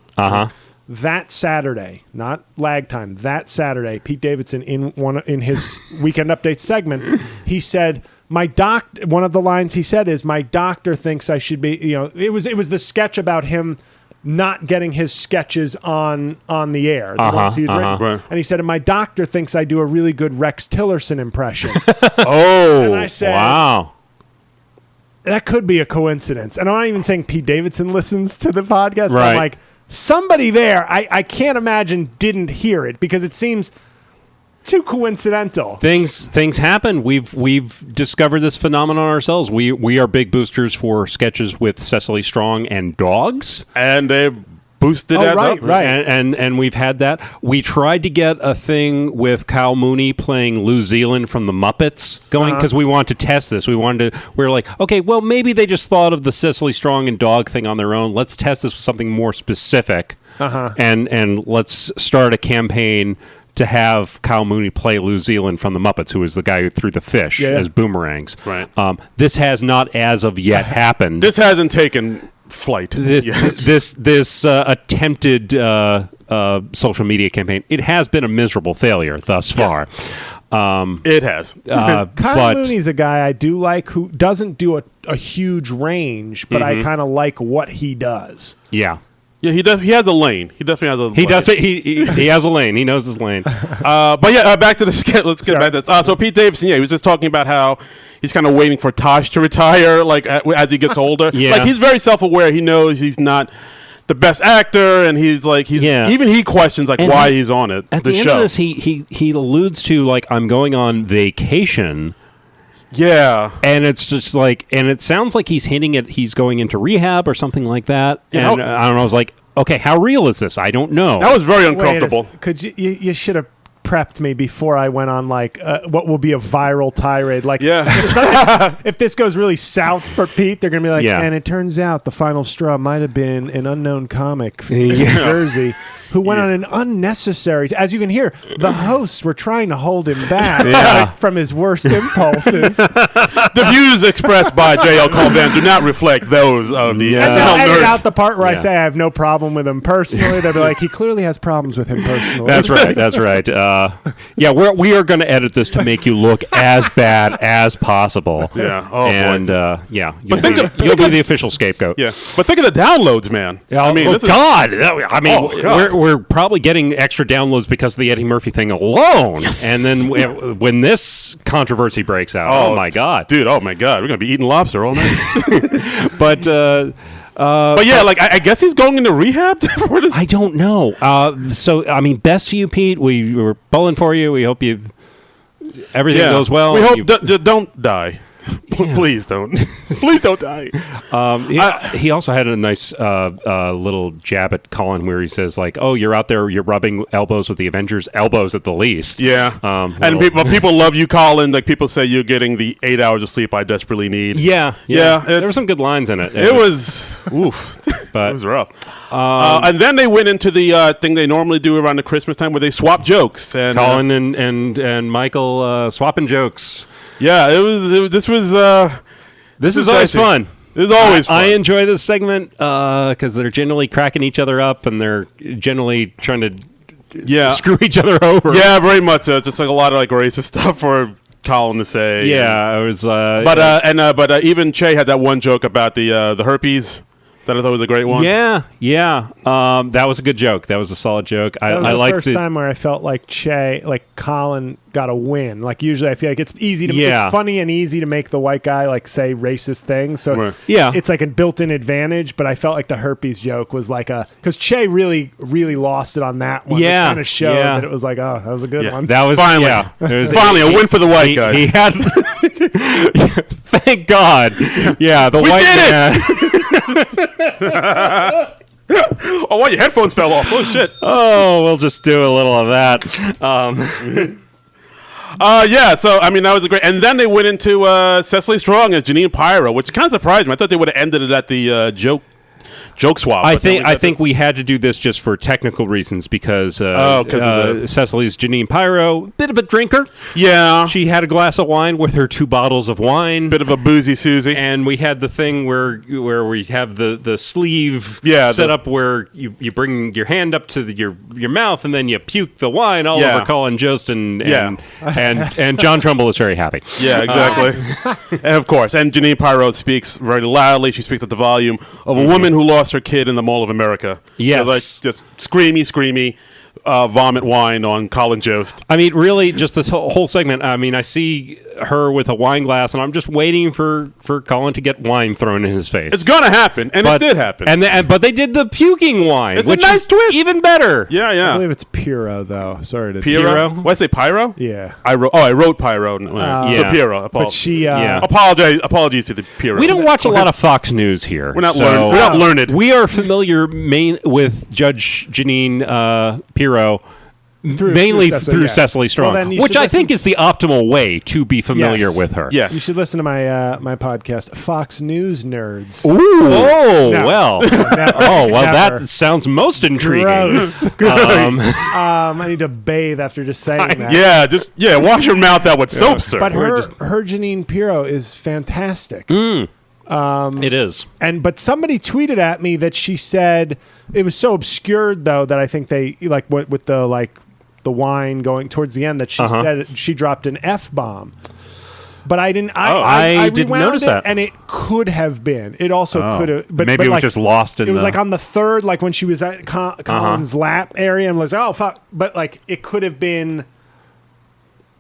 that Saturday, not lag time, that Saturday, Pete Davidson in his Weekend Update segment, he said, one of the lines he said is, my doctor thinks I should be, it was the sketch about him not getting his sketches on the air, the ones he'd written. Right. And he said, and my doctor thinks I do a really good Rex Tillerson impression. Oh, and I said, wow. That could be a coincidence. And I'm not even saying Pete Davidson listens to the podcast, but Right. I'm like, somebody there, I can't imagine didn't hear it because it seems too coincidental. Things happen. We've discovered this phenomenon ourselves. We are big boosters for sketches with Cecily Strong and dogs, and they boosted that up. Right. And we've had that. We tried to get a thing with Kyle Mooney playing Lou Zealand from the Muppets going because we wanted to test this. We were like, okay, well, maybe they just thought of the Cecily Strong and dog thing on their own. Let's test this with something more specific, and let's start a campaign to have Kyle Mooney play Lou Zealand from the Muppets, who is the guy who threw the fish as boomerangs. Right. This has not as of yet happened. This hasn't taken flight. This attempted social media campaign, it has been a miserable failure thus far. It has. Kyle Mooney's a guy I do like who doesn't do a huge range, but I kind of like what he does. Yeah. Yeah, he has a lane. He definitely has a lane. He does it. He has a lane. He knows his lane. But yeah, back to the skit. Let's get back to this. So Pete Davidson, he was just talking about how he's kind of waiting for Tosh to retire, like as he gets older. Yeah. Like he's very self-aware. He knows he's not the best actor, and even he questions like why he's on it. At the end of this, he alludes to like, I'm going on vacation. Yeah. And it's just like, and it sounds like he's hinting at he's going into rehab or something like that. Yeah, and I don't know. I was like, okay, how real is this? I don't know. That was very uncomfortable. Could you should have prepped me before I went on like what will be a viral tirade. Like, if this goes really south for Pete, they're gonna be like, and it turns out the final straw might have been an unknown comic from New Jersey who went on an unnecessary. As you can hear, the hosts were trying to hold him back from his worst impulses. The views expressed by J.L. Colvan do not reflect those of the SNL edit nerds. out the part where I say I have no problem with him personally. They'll be like, he clearly has problems with him personally. That's right. That's right. We are going to edit this to make you look as bad as possible. Yeah. Oh, and boy. You'll be the official scapegoat. Yeah. But think of the downloads, man. We're probably getting extra downloads because of the Eddie Murphy thing alone. Yes. And then when this controversy breaks out, oh my God. Dude, oh my God. We're going to be eating lobster all night. But yeah, like I guess he's going into rehab for this. I don't know. So I mean, best to you, Pete. We were pulling for you. We hope everything goes well. We hope don't die. Please don't. Please don't die. He also had a nice little jab at Colin where he says like, "Oh, you're out there, you're rubbing elbows with the Avengers, elbows at the least." Yeah. And people love you, Colin. Like people say you're getting the 8 hours of sleep I desperately need. Yeah. There were some good lines in it. It was oof. But it was rough. And then they went into the thing they normally do around the Christmas time where they swap jokes. And Colin and Michael swapping jokes. Yeah, this was always fun. It was always fun. I enjoy this segment because they're generally cracking each other up and they're generally trying to screw each other over. Yeah, very much so. It's just like a lot of like racist stuff for Colin to say. Yeah, it was. But even Che had that one joke about the herpes. That I thought was a great one. Yeah. That was a good joke. That was a solid joke. That was the first time where I felt like Colin got a win. Like usually I feel like it's easy to it's funny and easy to make the white guy like say racist things. So it's like a built-in advantage, but I felt like the herpes joke was like because Che really, really lost it on that one. Yeah. Which kind of showed that it was like, oh, that was a good one. That was finally. It was finally a win for the white guy. He had thank God. Yeah, the white man. Oh, your headphones fell off. Oh, shit. Oh, we'll just do a little of that. So, I mean, that was a great... And then they went into Cecily Strong as Janine Pirro, which kind of surprised me. I thought they would have ended it at the joke joke swap. I think we had to do this just for technical reasons because Cecily's Janine Pirro, bit of a drinker. Yeah. She had a glass of wine with her 2 bottles of wine. Bit of a boozy Susie. And we had the thing where we have the sleeve set up where you bring your hand up to your mouth and then you puke the wine all over Colin Jost and John Trumbull is very happy. Yeah, exactly. And of course, and Janine Pirro speaks very loudly. She speaks at the volume of a woman who lost her kid in the Mall of America. Yes. So just screamy, vomit wine on Colin Jost. I mean, really, just this whole segment. I mean, I see her with a wine glass, and I'm just waiting for Colin to get wine thrown in his face. It's gonna happen, and it did happen. But they did the puking wine, it's which a nice is twist. Even better. Yeah. I believe it's Piro, though. Sorry to Piro. What did I say? Pyro? Yeah. I wrote Pyro. So Piro. But she. Apologies to the Piro. We don't watch a lot of Fox News here. We're not learned. We are familiar with Judge Janine Pirro. Mainly through Cecily Strong, which I think is the optimal way to be familiar with her. Yeah, you should listen to my podcast, Fox News Nerds. Ooh, no. That sounds most intriguing. Gross. I need to bathe after just saying that. Wash your mouth out with soap, sir. But her Janine Pirro is fantastic. It is. But somebody tweeted at me that she said it was so obscured though that I think they with the wine going towards the end that she said she dropped an F-bomb. But I didn't. I didn't notice that, and it could have been. It also could have. But maybe it was just lost in. It was on the third, when she was at Colin's lap area, and was oh fuck. But it could have been.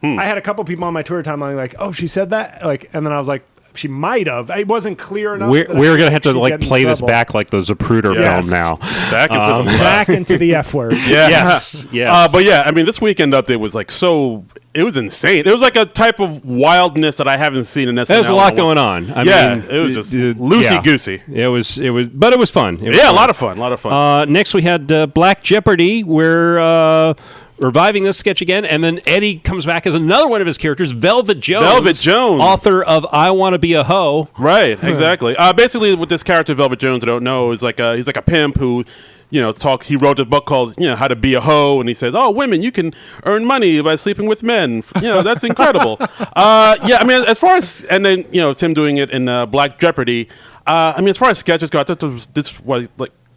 I had a couple people on my Twitter timeline oh, she said that, and then I was like, she might have. It wasn't clear enough. We're going to have to play this back like the Zapruder film now. Back into the F word. Yes. But yeah, I mean, this weekend update was it was insane. It was like a type of wildness that I haven't seen in SNL. There was a lot going on. I mean, it was just loosey-goosey. It was, but it was fun. A lot of fun. Next we had Black Jeopardy, where... reviving this sketch again, and then Eddie comes back as another one of his characters, Velvet Jones, author of I Want to Be a Hoe. Right, exactly. Basically, with this character, Velvet Jones, I don't know, is he's like a pimp who, he wrote this book called, How to Be a Hoe, and he says, oh, women, you can earn money by sleeping with men. That's incredible. I mean, as far as, and then, it's him doing it in Black Jeopardy. I mean, as far as sketches go, I thought this was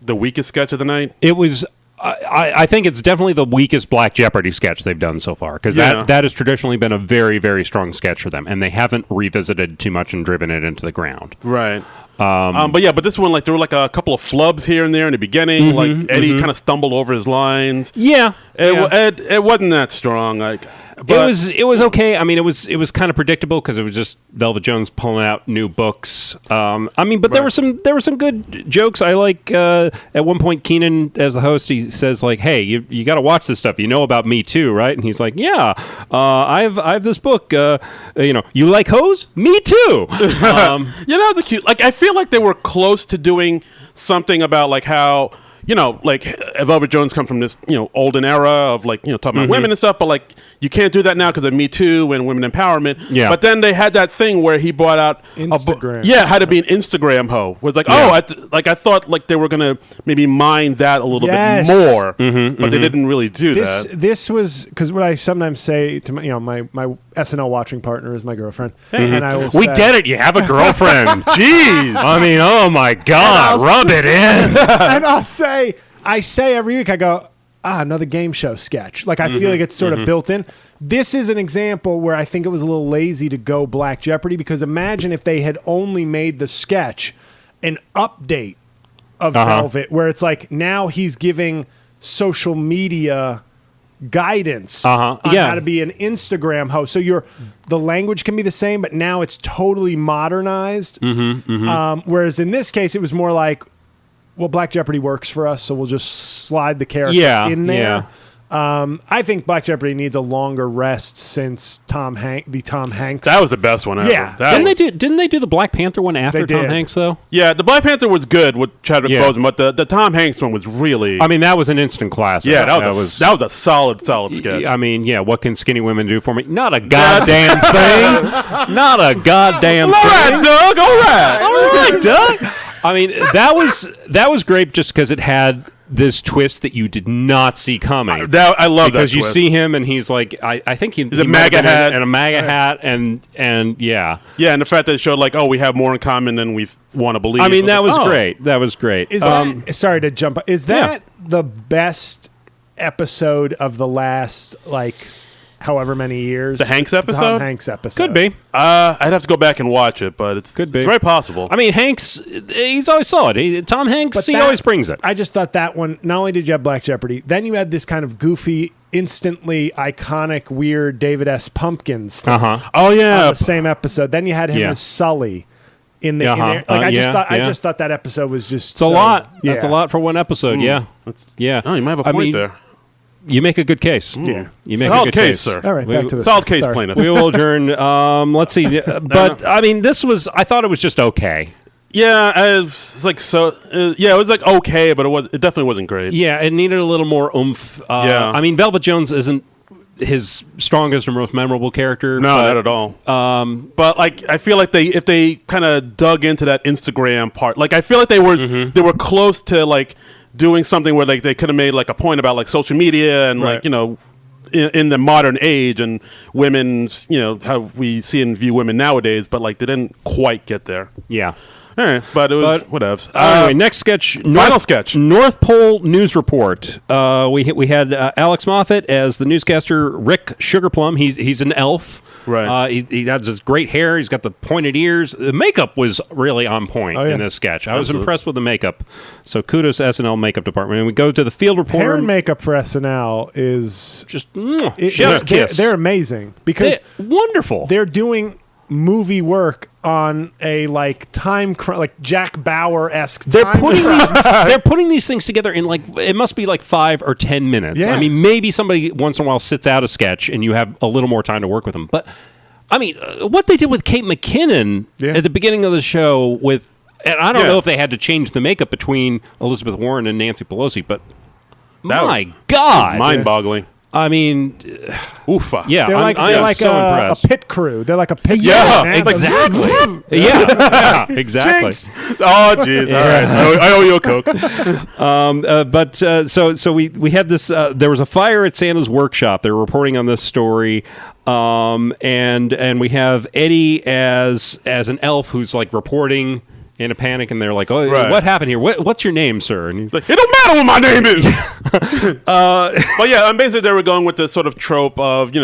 the weakest sketch of the night. It was. I think it's definitely the weakest Black Jeopardy sketch they've done so far, because that has traditionally been a very, very strong sketch for them, and they haven't revisited too much and driven it into the ground. Right. But this one, there were a couple of flubs here and there in the beginning. Eddie kind of stumbled over his lines. Yeah. It wasn't that strong. It was okay. I mean, it was kind of predictable because it was just Velvet Jones pulling out new books. There were some good jokes. I like at one point Keenan, as the host, he says "Hey, you got to watch this stuff. You know about Me Too, right?" And he's like, "Yeah, I have this book. You like hoes? Me too." That was a cute. I feel like they were close to doing something about how. Velvet Jones comes from this, olden era of talking about women and stuff, but you can't do that now because of Me Too and women empowerment. Yeah. But then they had that thing where he brought out Instagram. How to be an Instagram hoe. Was I thought they were gonna maybe mine that a little bit more, but they didn't really do that. This was because what I sometimes say to my SNL watching partner is my girlfriend, and I will say, we get it. You have a girlfriend. Jeez. I mean, oh my God, rub it in. And I say every week, I go, another game show sketch. I feel like it's sort of built in. This is an example where I think it was a little lazy to go Black Jeopardy, because imagine if they had only made the sketch an update of Velvet, where it's now he's giving social media guidance on how to be an Instagram host. So the language can be the same, but now it's totally modernized. Whereas in this case, it was more well, Black Jeopardy works for us, so we'll just slide the character in there. Yeah. I think Black Jeopardy needs a longer rest since Tom Hanks. That was the best one ever. Yeah. Didn't they do the Black Panther one after Tom Hanks though? Yeah, the Black Panther was good with Chadwick Boseman, but the Tom Hanks one was really. I mean, that was an instant classic. Yeah, that was a solid sketch. I mean, what can skinny women do for me? Not a goddamn thing. Not a goddamn thing. All right, Doug. All right, Doug. I mean, that was great just because it had this twist that you did not see coming. I love that because you twist. see him and he's like, I think he the MAGA hat and a MAGA hat and yeah, and the fact that it showed like, oh, we have more in common than we want to believe. I mean, that was great. That was great. Is that, sorry to jump. Is that the best episode of the last however many years? The Hanks episode? Tom Hanks episode. Could be. I'd have to go back and watch it, but it's very possible. I mean, Hanks, he's always solid. Tom Hanks, he always brings it. I just thought that one, not only did you have Black Jeopardy, then you had this kind of goofy, instantly iconic, weird David S. Pumpkins thing Oh yeah, on the same episode. Then you had him as Sully in the in there. I just thought that episode was just it's a lot. Yeah. That's a lot for one episode. Yeah. Yeah. Oh, you might have a point there. You make a good case. Yeah. You make solid a good case, sir. All right, back to it. Solid case, plaintiff. We will adjourn. Let's see. But I mean, I thought it was just okay. Yeah, it's like it was like okay, but it definitely wasn't great. Yeah, it needed a little more oomph. I mean, Velvet Jones isn't his strongest or most memorable character. No, not at all. But I feel like if they kind of dug into that Instagram part, I feel like they were close to doing something where they could have made a point about social media and in the modern age and women's how we see and view women nowadays, but they didn't quite get there. Yeah. All right, but it was whatever. Anyway, next sketch. Final sketch. North Pole News Report. We had Alex Moffat as the newscaster. Rick Sugarplum. He's an elf. Right. He has this great hair. He's got the pointed ears. The makeup was really on point in this sketch. I was impressed with the makeup. So kudos to SNL makeup department. And we go to the field reporter. Hair and makeup for SNL is just chef's kiss. They're amazing because wonderful. They're doing movie work on a time Jack Bauer-esque. They're putting these things together in it must be 5 or 10 minutes. Yeah. I mean, maybe somebody once in a while sits out a sketch and you have a little more time to work with them. But I mean, what they did with Kate McKinnon at the beginning of the show and I don't know if they had to change the makeup between Elizabeth Warren and Nancy Pelosi, but my God, mind-boggling. I mean, oofa. Yeah, they're I'm so impressed. A pit crew. They're like a pit. Exactly. Exactly. Oh, jeez. All right. I owe you a Coke. So we had this. There was a fire at Santa's workshop. They were reporting on this story, and we have Eddie as an elf who's reporting in a panic, and they're like, "Oh, what happened here? What's your name, sir?" And he's like, "It don't matter what my name is." But yeah, basically they were going with the sort of trope of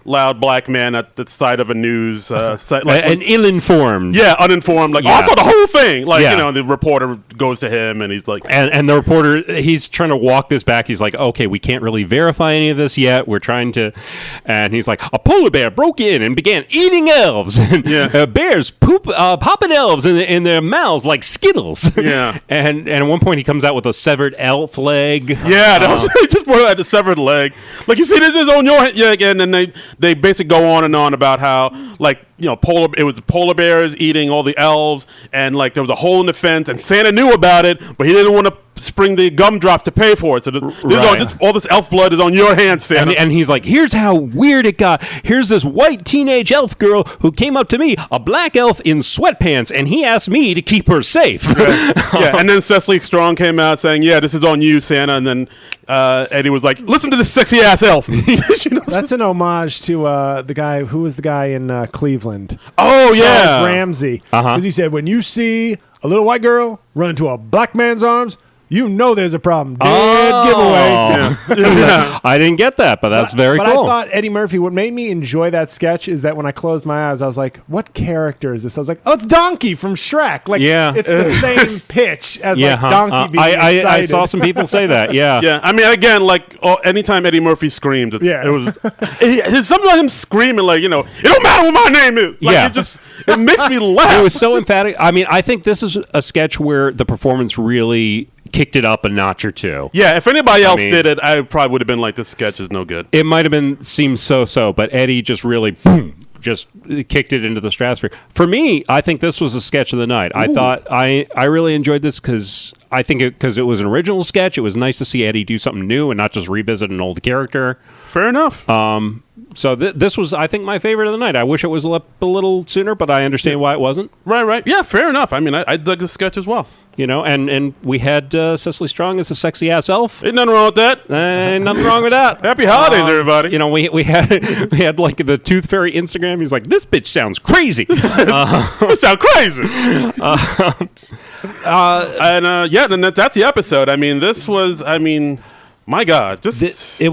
loud black man at the side of a news site, and ill-informed. Yeah, uninformed. Oh, I saw the whole thing. The reporter goes to him, and he's like, and the reporter, he's trying to walk this back. He's like, "Okay, we can't really verify any of this yet. We're trying to," and he's like, "A polar bear broke in and began eating elves. And bears popping elves in their mouths like Skittles." Yeah. and at one point he comes out with a severed elf leg. Yeah, they just brought out the severed leg. You see, this is on your head. Yeah, again, and they basically go on and on about how it was polar bears eating all the elves, and there was a hole in the fence, and Santa knew about it, but he didn't want to spring the gumdrops to pay for it. So all this elf blood is on your hands, Santa. And he's like, here's how weird it got. Here's this white teenage elf girl who came up to me, a black elf in sweatpants, and he asked me to keep her safe. Yeah, and then Cecily Strong came out saying, "Yeah, this is on you, Santa." And then Eddie was like, "Listen to this sexy ass elf." That's an homage to the guy who was the guy in Cleveland. Oh, yeah, Charles Ramsey. Because he said, when you see a little white girl run into a black man's arms, you know there's a problem. Dead giveaway. Yeah. I didn't get that, but that's very cool. But I thought Eddie Murphy, what made me enjoy that sketch is that when I closed my eyes, I was like, what character is this? I was like, oh, it's Donkey from Shrek. It's the same pitch as Donkey being excited. I saw some people say that, yeah. Yeah, I mean, again, anytime Eddie Murphy screams, it was something like him screaming, it don't matter what my name is. It makes me laugh. It was so emphatic. I mean, I think this is a sketch where the performance really kicked it up a notch or two. Yeah, if anybody else did it, I probably would have been like, this sketch is no good. It might have seemed so, but Eddie just really just kicked it into the stratosphere. For me, I think this was a sketch of the night. Ooh. I thought I really enjoyed this because I think because it was an original sketch, it was nice to see Eddie do something new and not just revisit an old character. Fair enough. So this was, I think, my favorite of the night. I wish it was up a little sooner, but I understand why it wasn't. Right. Yeah, fair enough. I mean, I dug the sketch as well. You know, and we had Cecily Strong as a sexy ass elf. Ain't nothing wrong with that. Ain't nothing wrong with that. Happy holidays, everybody. You know, we had like the Tooth Fairy Instagram. He's like, this bitch sounds crazy. This sounds crazy. And that's the episode. I mean, this was. I mean. My God, it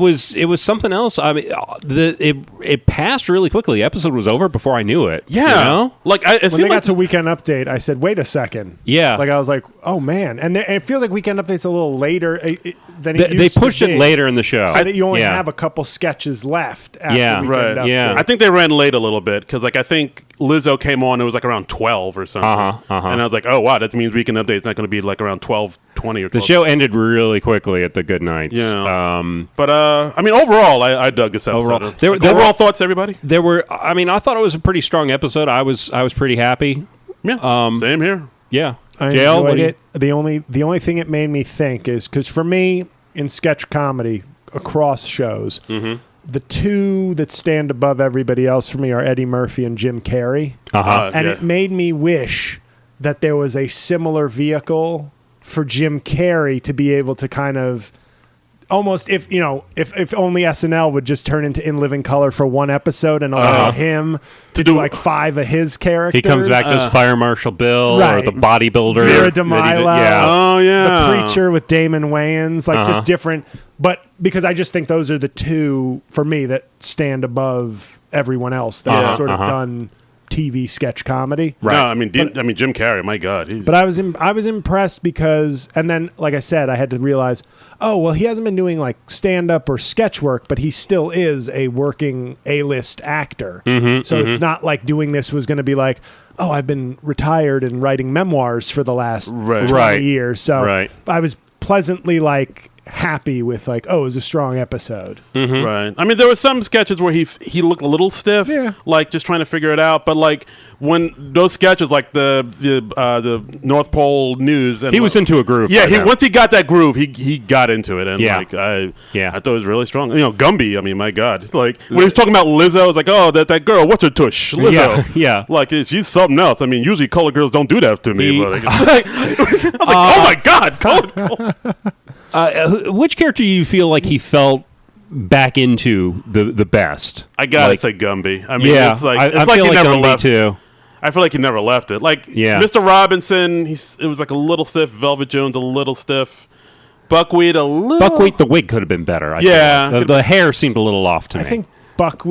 was something else. I mean, it passed really quickly. The episode was over before I knew it. Yeah, you know? like when they got to Weekend Update, I said, "Wait a second." Yeah, like I was like, "Oh man!" And it feels like Weekend Update's a little later than it they used pushed to be, it later in the show, so that you only have a couple sketches left. After Weekend Update. Yeah. I think they ran late a little bit because, like, I think Lizzo came on. It was like around 12 or something, and I was like, "Oh wow, that means Weekend Update's not going to be like around 12:20 or 12. The show ended really quickly at the good nights. Yeah. But I mean, overall, I dug this episode. Overall thoughts, everybody? I thought it was a pretty strong episode. I was pretty happy. Yeah. Same here. Yeah. I enjoyed it. The only thing it made me think is because for me in sketch comedy across shows, the two that stand above everybody else for me are Eddie Murphy and Jim Carrey, it made me wish that there was a similar vehicle for Jim Carrey to be able to kind of almost, if only SNL would just turn into In Living Color for one episode and allow him to do like 5 of his characters. He comes back as Fire Marshal Bill or the bodybuilder. Vera DeMilo. Oh, yeah. The Preacher with Damon Wayans. Like just different. But because I just think those are the two, for me, that stand above everyone else that's sort of done TV sketch comedy. Right. No, I mean Jim Carrey, my God. But I was impressed because, and then like I said, I had to realize, oh well, he hasn't been doing like stand up or sketch work, but he still is a working A-list actor. So it's not like doing this was going to be like, oh, I've been retired and writing memoirs for the last 20 years. So I was pleasantly like happy with like, oh, it was a strong episode. Right. I mean, there were some sketches where he looked a little stiff, like just trying to figure it out. But like when those sketches, like the North Pole News, and he was into a groove. Yeah, once he got that groove, he got into it, and like I thought it was really strong. You know, Gumby. I mean, my God, like when he was talking about Lizzo, I was like, oh, that girl, what's her tush, Lizzo? Yeah. Like she's something else. I mean, usually colored girls don't do that to me. But I was like, oh my God, colored girls. Which character do you feel like he felt back into the best? I gotta say Gumby. I mean, it's like I feel he like never Gumby left. Too. I feel like he never left it. Like Mr. Robinson, it was like a little stiff. Velvet Jones, a little stiff. Buckwheat, a little. Buckwheat, the wig could have been better. I think. The hair seemed a little off to me.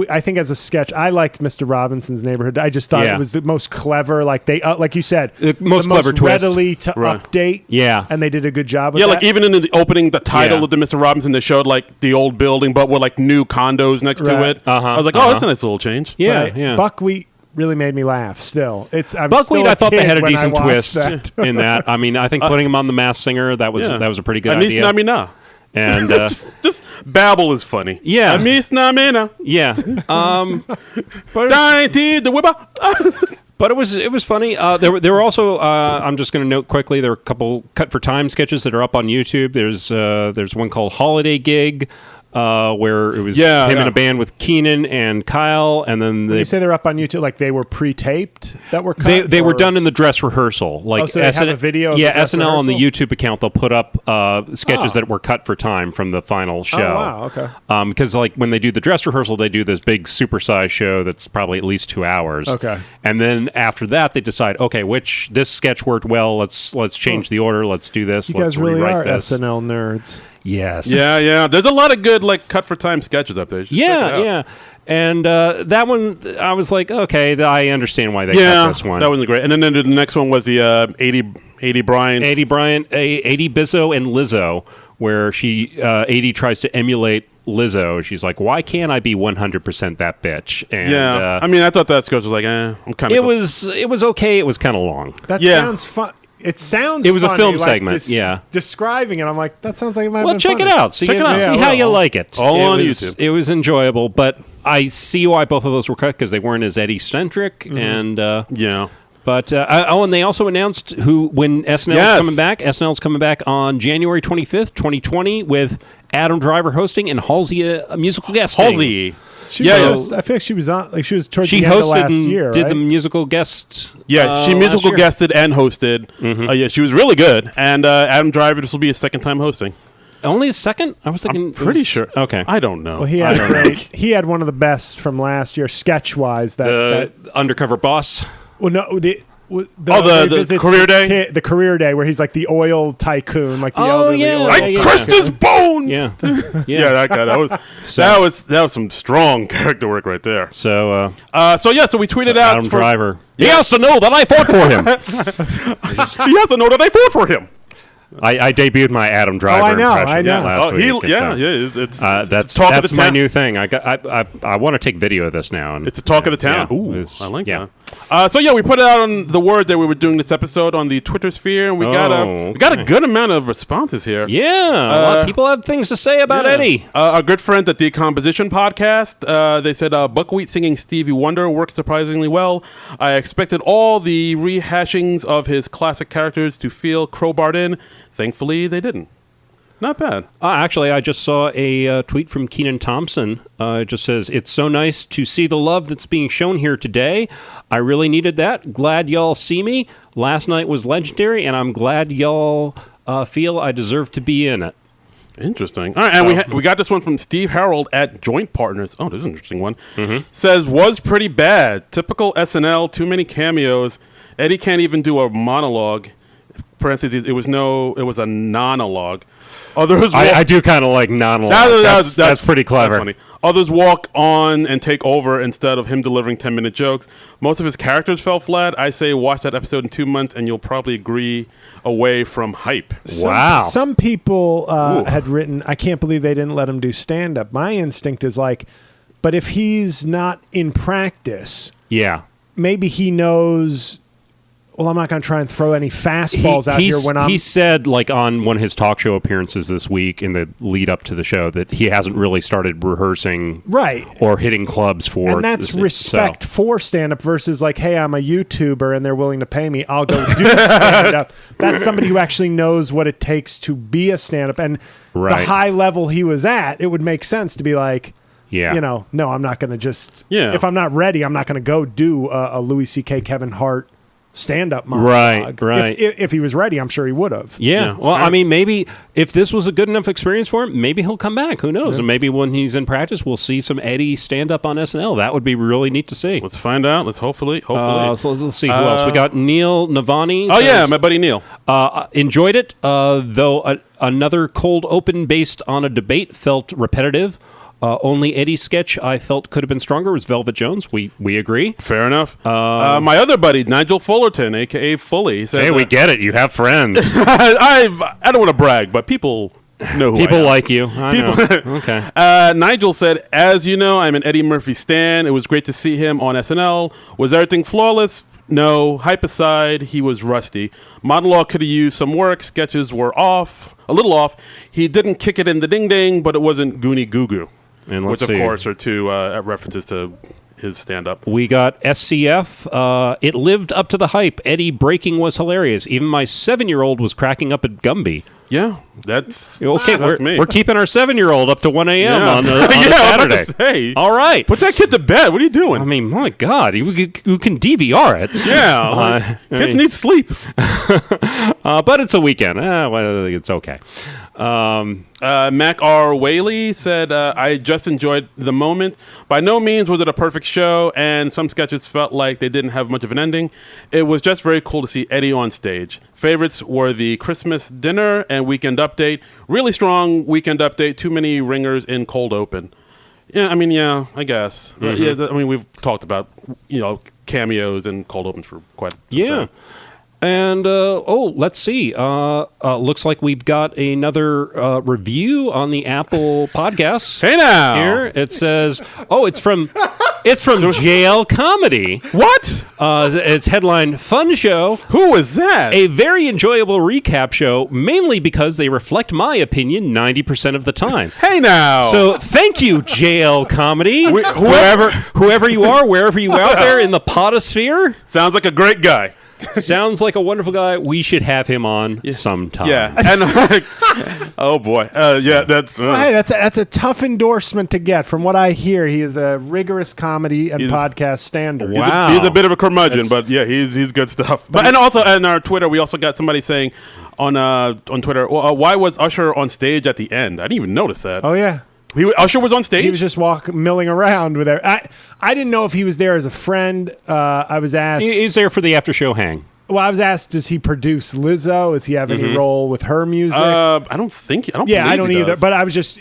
I think as a sketch, I liked Mr. Robinson's Neighborhood. I just thought it was the most clever. Like they, like you said, the most clever twist. Readily to update. Yeah, and they did a good job with that. Yeah, like even in the opening, the title of the Mr. Robinson, they showed like the old building, but with like new condos next to it. I was like, oh, that's a nice little change. Yeah. Buckwheat really made me laugh. Still, Buckwheat. I thought they had a decent twist in that. I mean, I think putting him on The Masked Singer that was a pretty good idea. And just babble is funny. Yeah. Yeah. But it was funny. There were also I'm just going to note quickly, there were a couple cut for time sketches that are up on YouTube. There's one called Holiday Gig. Where it was him in a band with Keenan and Kyle, and then you say they're up on YouTube, like they were pre-taped that were cut? They were done in the dress rehearsal. Like so they have a video of the dress SNL rehearsal? On the YouTube account, they'll put up sketches that were cut for time from the final show. Oh, wow, okay. Because like when they do the dress rehearsal, they do this big supersized show that's probably at least 2 hours. Okay. And then after that, they decide, okay, this sketch worked well. Let's change the order. Let's do this. You guys let's really rewrite are this. SNL nerds. Yes. Yeah. There's a lot of good like cut for time sketches up there. Yeah. And that one, I was like, okay, I understand why they cut this one. That wasn't great. And then the next one was the 80 Bryant. 80 Bizzo and Lizzo, where 80 tries to emulate Lizzo. She's like, why can't I be 100% that bitch? And, I mean, I thought that sketch was like, I'm kind of. It was okay. It was kind of long. That sounds fun. It sounds. It was funny, a film like segment. describing it. I'm like, that sounds like it might. Well, have been check funny. it out. See how you like it. All on YouTube. It was enjoyable, but I see why both of those were cut because they weren't as Eddie centric. And But and they also announced when SNL is coming back. SNL's coming back on January 25th, 2020, with Adam Driver hosting and Halsey a musical guest. Halsey. I feel like she was on. Like she was towards the end of last year. Did the musical guest? Yeah, she musical guested and hosted. Yeah, she was really good. And Adam Driver, this will be his second time hosting. Only a second? I was thinking. I'm pretty sure. Okay, I don't know. Well, he had one of the best from last year, sketch wise. That Undercover Boss. Well, no. The career day? The career day where he's like the oil tycoon, like the elderly oil. I crushed his bones! Yeah. That guy. That was some strong character work right there. So we tweeted out Adam Driver. He has to know that I fought for him. He has to know that I fought for him. I debuted my Adam Driver impression last week. That's my new thing. I want to take video of this now. And, it's the talk of the town. Yeah, Ooh, I like that. We put it out on the word that we were doing this episode on the Twitter sphere, and we got a good amount of responses here. Yeah, a lot of people have things to say about Eddie. Our good friends at the Composition Podcast, they said Buckwheat singing Stevie Wonder works surprisingly well. I expected all the rehashings of his classic characters to feel crowbarred in. Thankfully, they didn't. Not bad. Actually, I just saw a tweet from Keenan Thompson. It just says, "It's so nice to see the love that's being shown here today. I really needed that. Glad y'all see me. Last night was legendary, and I'm glad y'all feel I deserve to be in it." Interesting. All right, and we got this one from Steve Harold at Joint Partners. Oh, this is an interesting one. Says, was pretty bad. Typical SNL, too many cameos. Eddie can't even do a monologue. Parentheses, it was a monologue. Others I do kind of like monologue. That's pretty clever. That's funny. Others walk on and take over instead of him delivering 10-minute jokes. Most of his characters fell flat. I say watch that episode in 2 months and you'll probably agree away from hype. Wow. Some people had written, I can't believe they didn't let him do stand-up. My instinct is like, but if he's not in practice, maybe he knows... Well, I'm not going to try and throw any fastballs out here when I'm... He said, like, on one of his talk show appearances this week in the lead up to the show that he hasn't really started rehearsing or hitting clubs for... And that's respect for stand-up versus, like, hey, I'm a YouTuber and they're willing to pay me. I'll go do stand-up. That's somebody who actually knows what it takes to be a stand-up. And the high level he was at, it would make sense to be like... no, I'm not going to just... If I'm not ready, I'm not going to go do a Louis C.K. Kevin Hart stand-up monologue. Right. If he was ready, I'm sure he would have. Yeah. Well, I mean, maybe if this was a good enough experience for him, maybe he'll come back. Who knows? And maybe when he's in practice, we'll see some Eddie stand-up on SNL. That would be really neat to see. Let's find out. Let's hopefully. So let's see who else. We got Neil Navani. My buddy Neil. Enjoyed it, though another cold open based on a debate felt repetitive. Only Eddie's sketch I felt could have been stronger was Velvet Jones. We agree. Fair enough. My other buddy, Nigel Fullerton, a.k.a. Fully, says, "Hey, we get it. You have friends." I don't want to brag, but people know who people I am. like you. I know. Okay. Nigel said, "As you know, I'm an Eddie Murphy stan. It was great to see him on SNL. Was everything flawless? No. Hype aside, he was rusty. Monologue could have used some work. Sketches were a little off. He didn't kick it in the ding-ding, but it wasn't goony goo-goo." Which, of course, are two references to his stand-up. We got SCF. It lived up to the hype. Eddie breaking was hilarious. Even my 7-year-old was cracking up at Gumby. Yeah, that's okay. Me. We're keeping our 7-year-old up to 1 a.m. on Saturday. I'm about to say, all right, put that kid to bed. What are you doing? I mean, my God, you can DVR it. Yeah, kids need sleep. But it's a weekend. Well, it's okay. Mac R. Whaley said, I just enjoyed the moment. By no means was it a perfect show, and some sketches felt like they didn't have much of an ending. It was just very cool to see Eddie on stage. Favorites were the Christmas dinner and Weekend Update. Really strong Weekend Update. Too many ringers in cold open. Yeah, I guess. Mm-hmm. We've talked about, cameos and cold opens for quite some time. And, let's see. Looks like we've got another review on the Apple Podcasts. Hey now! Here it says, it's from It's from JL Comedy. What? It's headline Fun Show. Who is that? A very enjoyable recap show, mainly because they reflect my opinion 90% of the time. Hey now. So thank you, JL Comedy. Whoever you are, wherever you out there in the potosphere. Sounds like a great guy. Sounds like a wonderful guy. We should have him on sometime. Yeah. And oh boy. Yeah, that's Well, hey, that's a tough endorsement to get. From what I hear, he is a rigorous comedy and podcast standard. Wow. He's a bit of a curmudgeon, but yeah, he's good stuff. But and also on our Twitter, we also got somebody saying on Twitter, why was Usher on stage at the end? I didn't even notice that. Oh yeah. Usher was on stage? He was just milling around with there. I didn't know if he was there as a friend. I was asked. He's there for the after show hang. Well, I was asked, does he produce Lizzo? Does he have any role with her music? I don't think. Yeah, I don't he either. does. But I was just,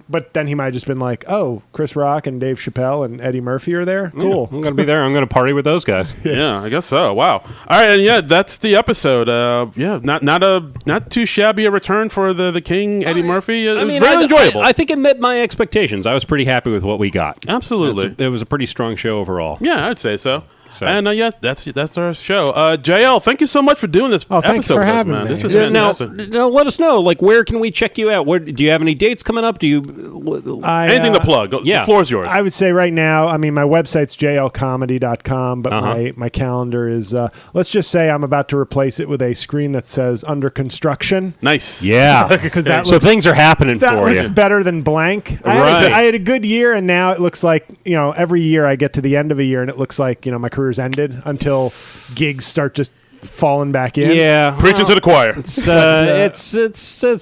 but then he might have just been like, oh, Chris Rock and Dave Chappelle and Eddie Murphy are there. Cool. I'm going to be there. I'm going to party with those guys. Yeah, I guess so. Wow. All right, and yeah, that's the episode. Yeah, not too shabby a return for the King, Eddie Murphy. It was very enjoyable. I think it met my expectations. I was pretty happy with what we got. Absolutely. It was a pretty strong show overall. Yeah, I'd say so. So. And yeah, that's our show. JL, thank you so much for doing this thanks episode for with us, having man. me. This was fantastic. Now, let us know. Like, where can we check you out? Do you have any dates coming up? Anything to plug? Yeah. The floor is yours. I would say right now, I mean, my website's jlcomedy.com, but my calendar is, let's just say I'm about to replace it with a screen that says under construction. Nice. Yeah. Because that so things are happening that for looks you. better than blank. I had a good year, and now it looks like, every year I get to the end of a year, and it looks like, my career's ended until gigs start just falling back in. Yeah. Preaching to the choir. It's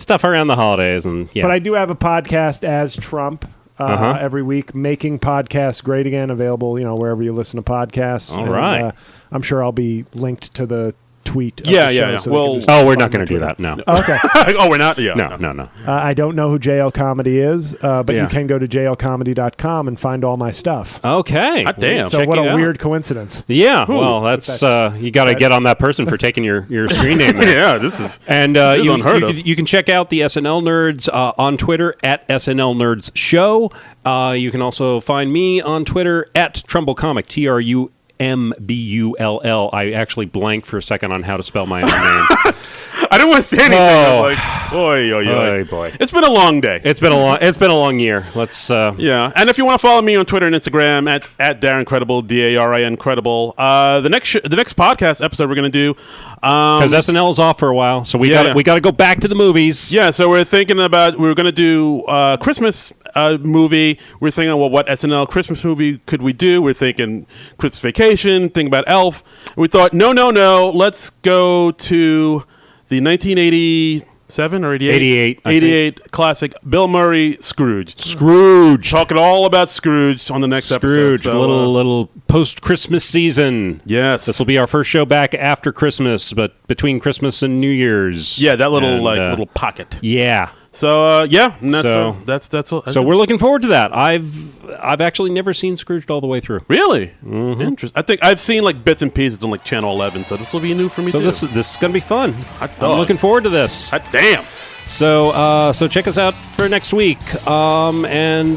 tough around the holidays. But I do have a podcast as Trump every week, making podcasts great again, available, wherever you listen to podcasts. All right. I'm sure I'll be linked to the tweet. Of Yeah, the show, yeah, yeah. so Well, we're not going to do that. No. Okay. Oh, we're not? Yeah. No. I don't know who JL Comedy is, but Yeah. you can go to jlcomedy.com and find all my stuff. Okay. Hot damn. So Check what it a out. weird coincidence. Yeah. Well, that's you got to get on that person for taking your screen name there. Yeah, this is. And is unheard of. you can check out the SNL Nerds on Twitter at SNL Nerds Show. You can also find me on Twitter at Trumbull Comic, TRUMBULL. I actually blanked for a second on how to spell my own name. I didn't want to say anything. I was like, Oy, boy. It's been a long day. It's been a long year. Let's Yeah, and if you want to follow me on Twitter and Instagram at Darren Credible, DARIN Credible. The next podcast episode we're going to do because SNL is off for a while, so we got to go back to the movies. Yeah, so we're thinking about we're going to do Christmas movie. We're thinking, well, what SNL Christmas movie could we do? We're thinking Christmas Vacation. Think about Elf. We thought, no, let's go to the 1987 or 88? 88 classic Bill Murray Scrooge. Talking all about Scrooge on the next episode. So, little post-Christmas season. Yes. This will be our first show back after Christmas, but between Christmas and New Year's. Yeah, that little pocket. Yeah. So that's all. So we're looking forward to that. I've actually never seen Scrooged all the way through. Really? Mm-hmm. Interesting. I think I've seen like bits and pieces on like Channel 11, so this will be new for me too. So this is going to be fun. I'm looking forward to this. Hot damn. So check us out for next week, and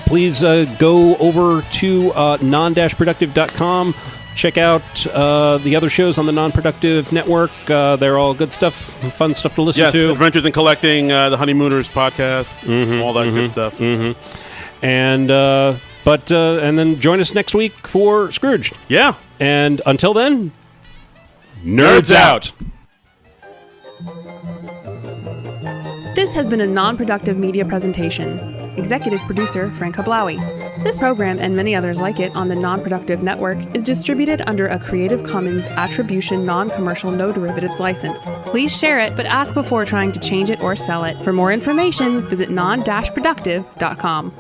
please go over to non-productive.com. Check out the other shows on the Non-Productive Network. They're all good stuff, fun stuff to listen to. Yes, Adventures in Collecting, the Honeymooners podcast, all that good stuff. And and then join us next week for Scrooged. Yeah. And until then, nerds out. This has been a Non-Productive media presentation. Executive producer Frank Hablawi. This program and many others like it on the Non-Productive Network is distributed under a Creative Commons Attribution Non-Commercial No Derivatives license. Please share it, but ask before trying to change it or sell it. For more information, visit non-productive.com.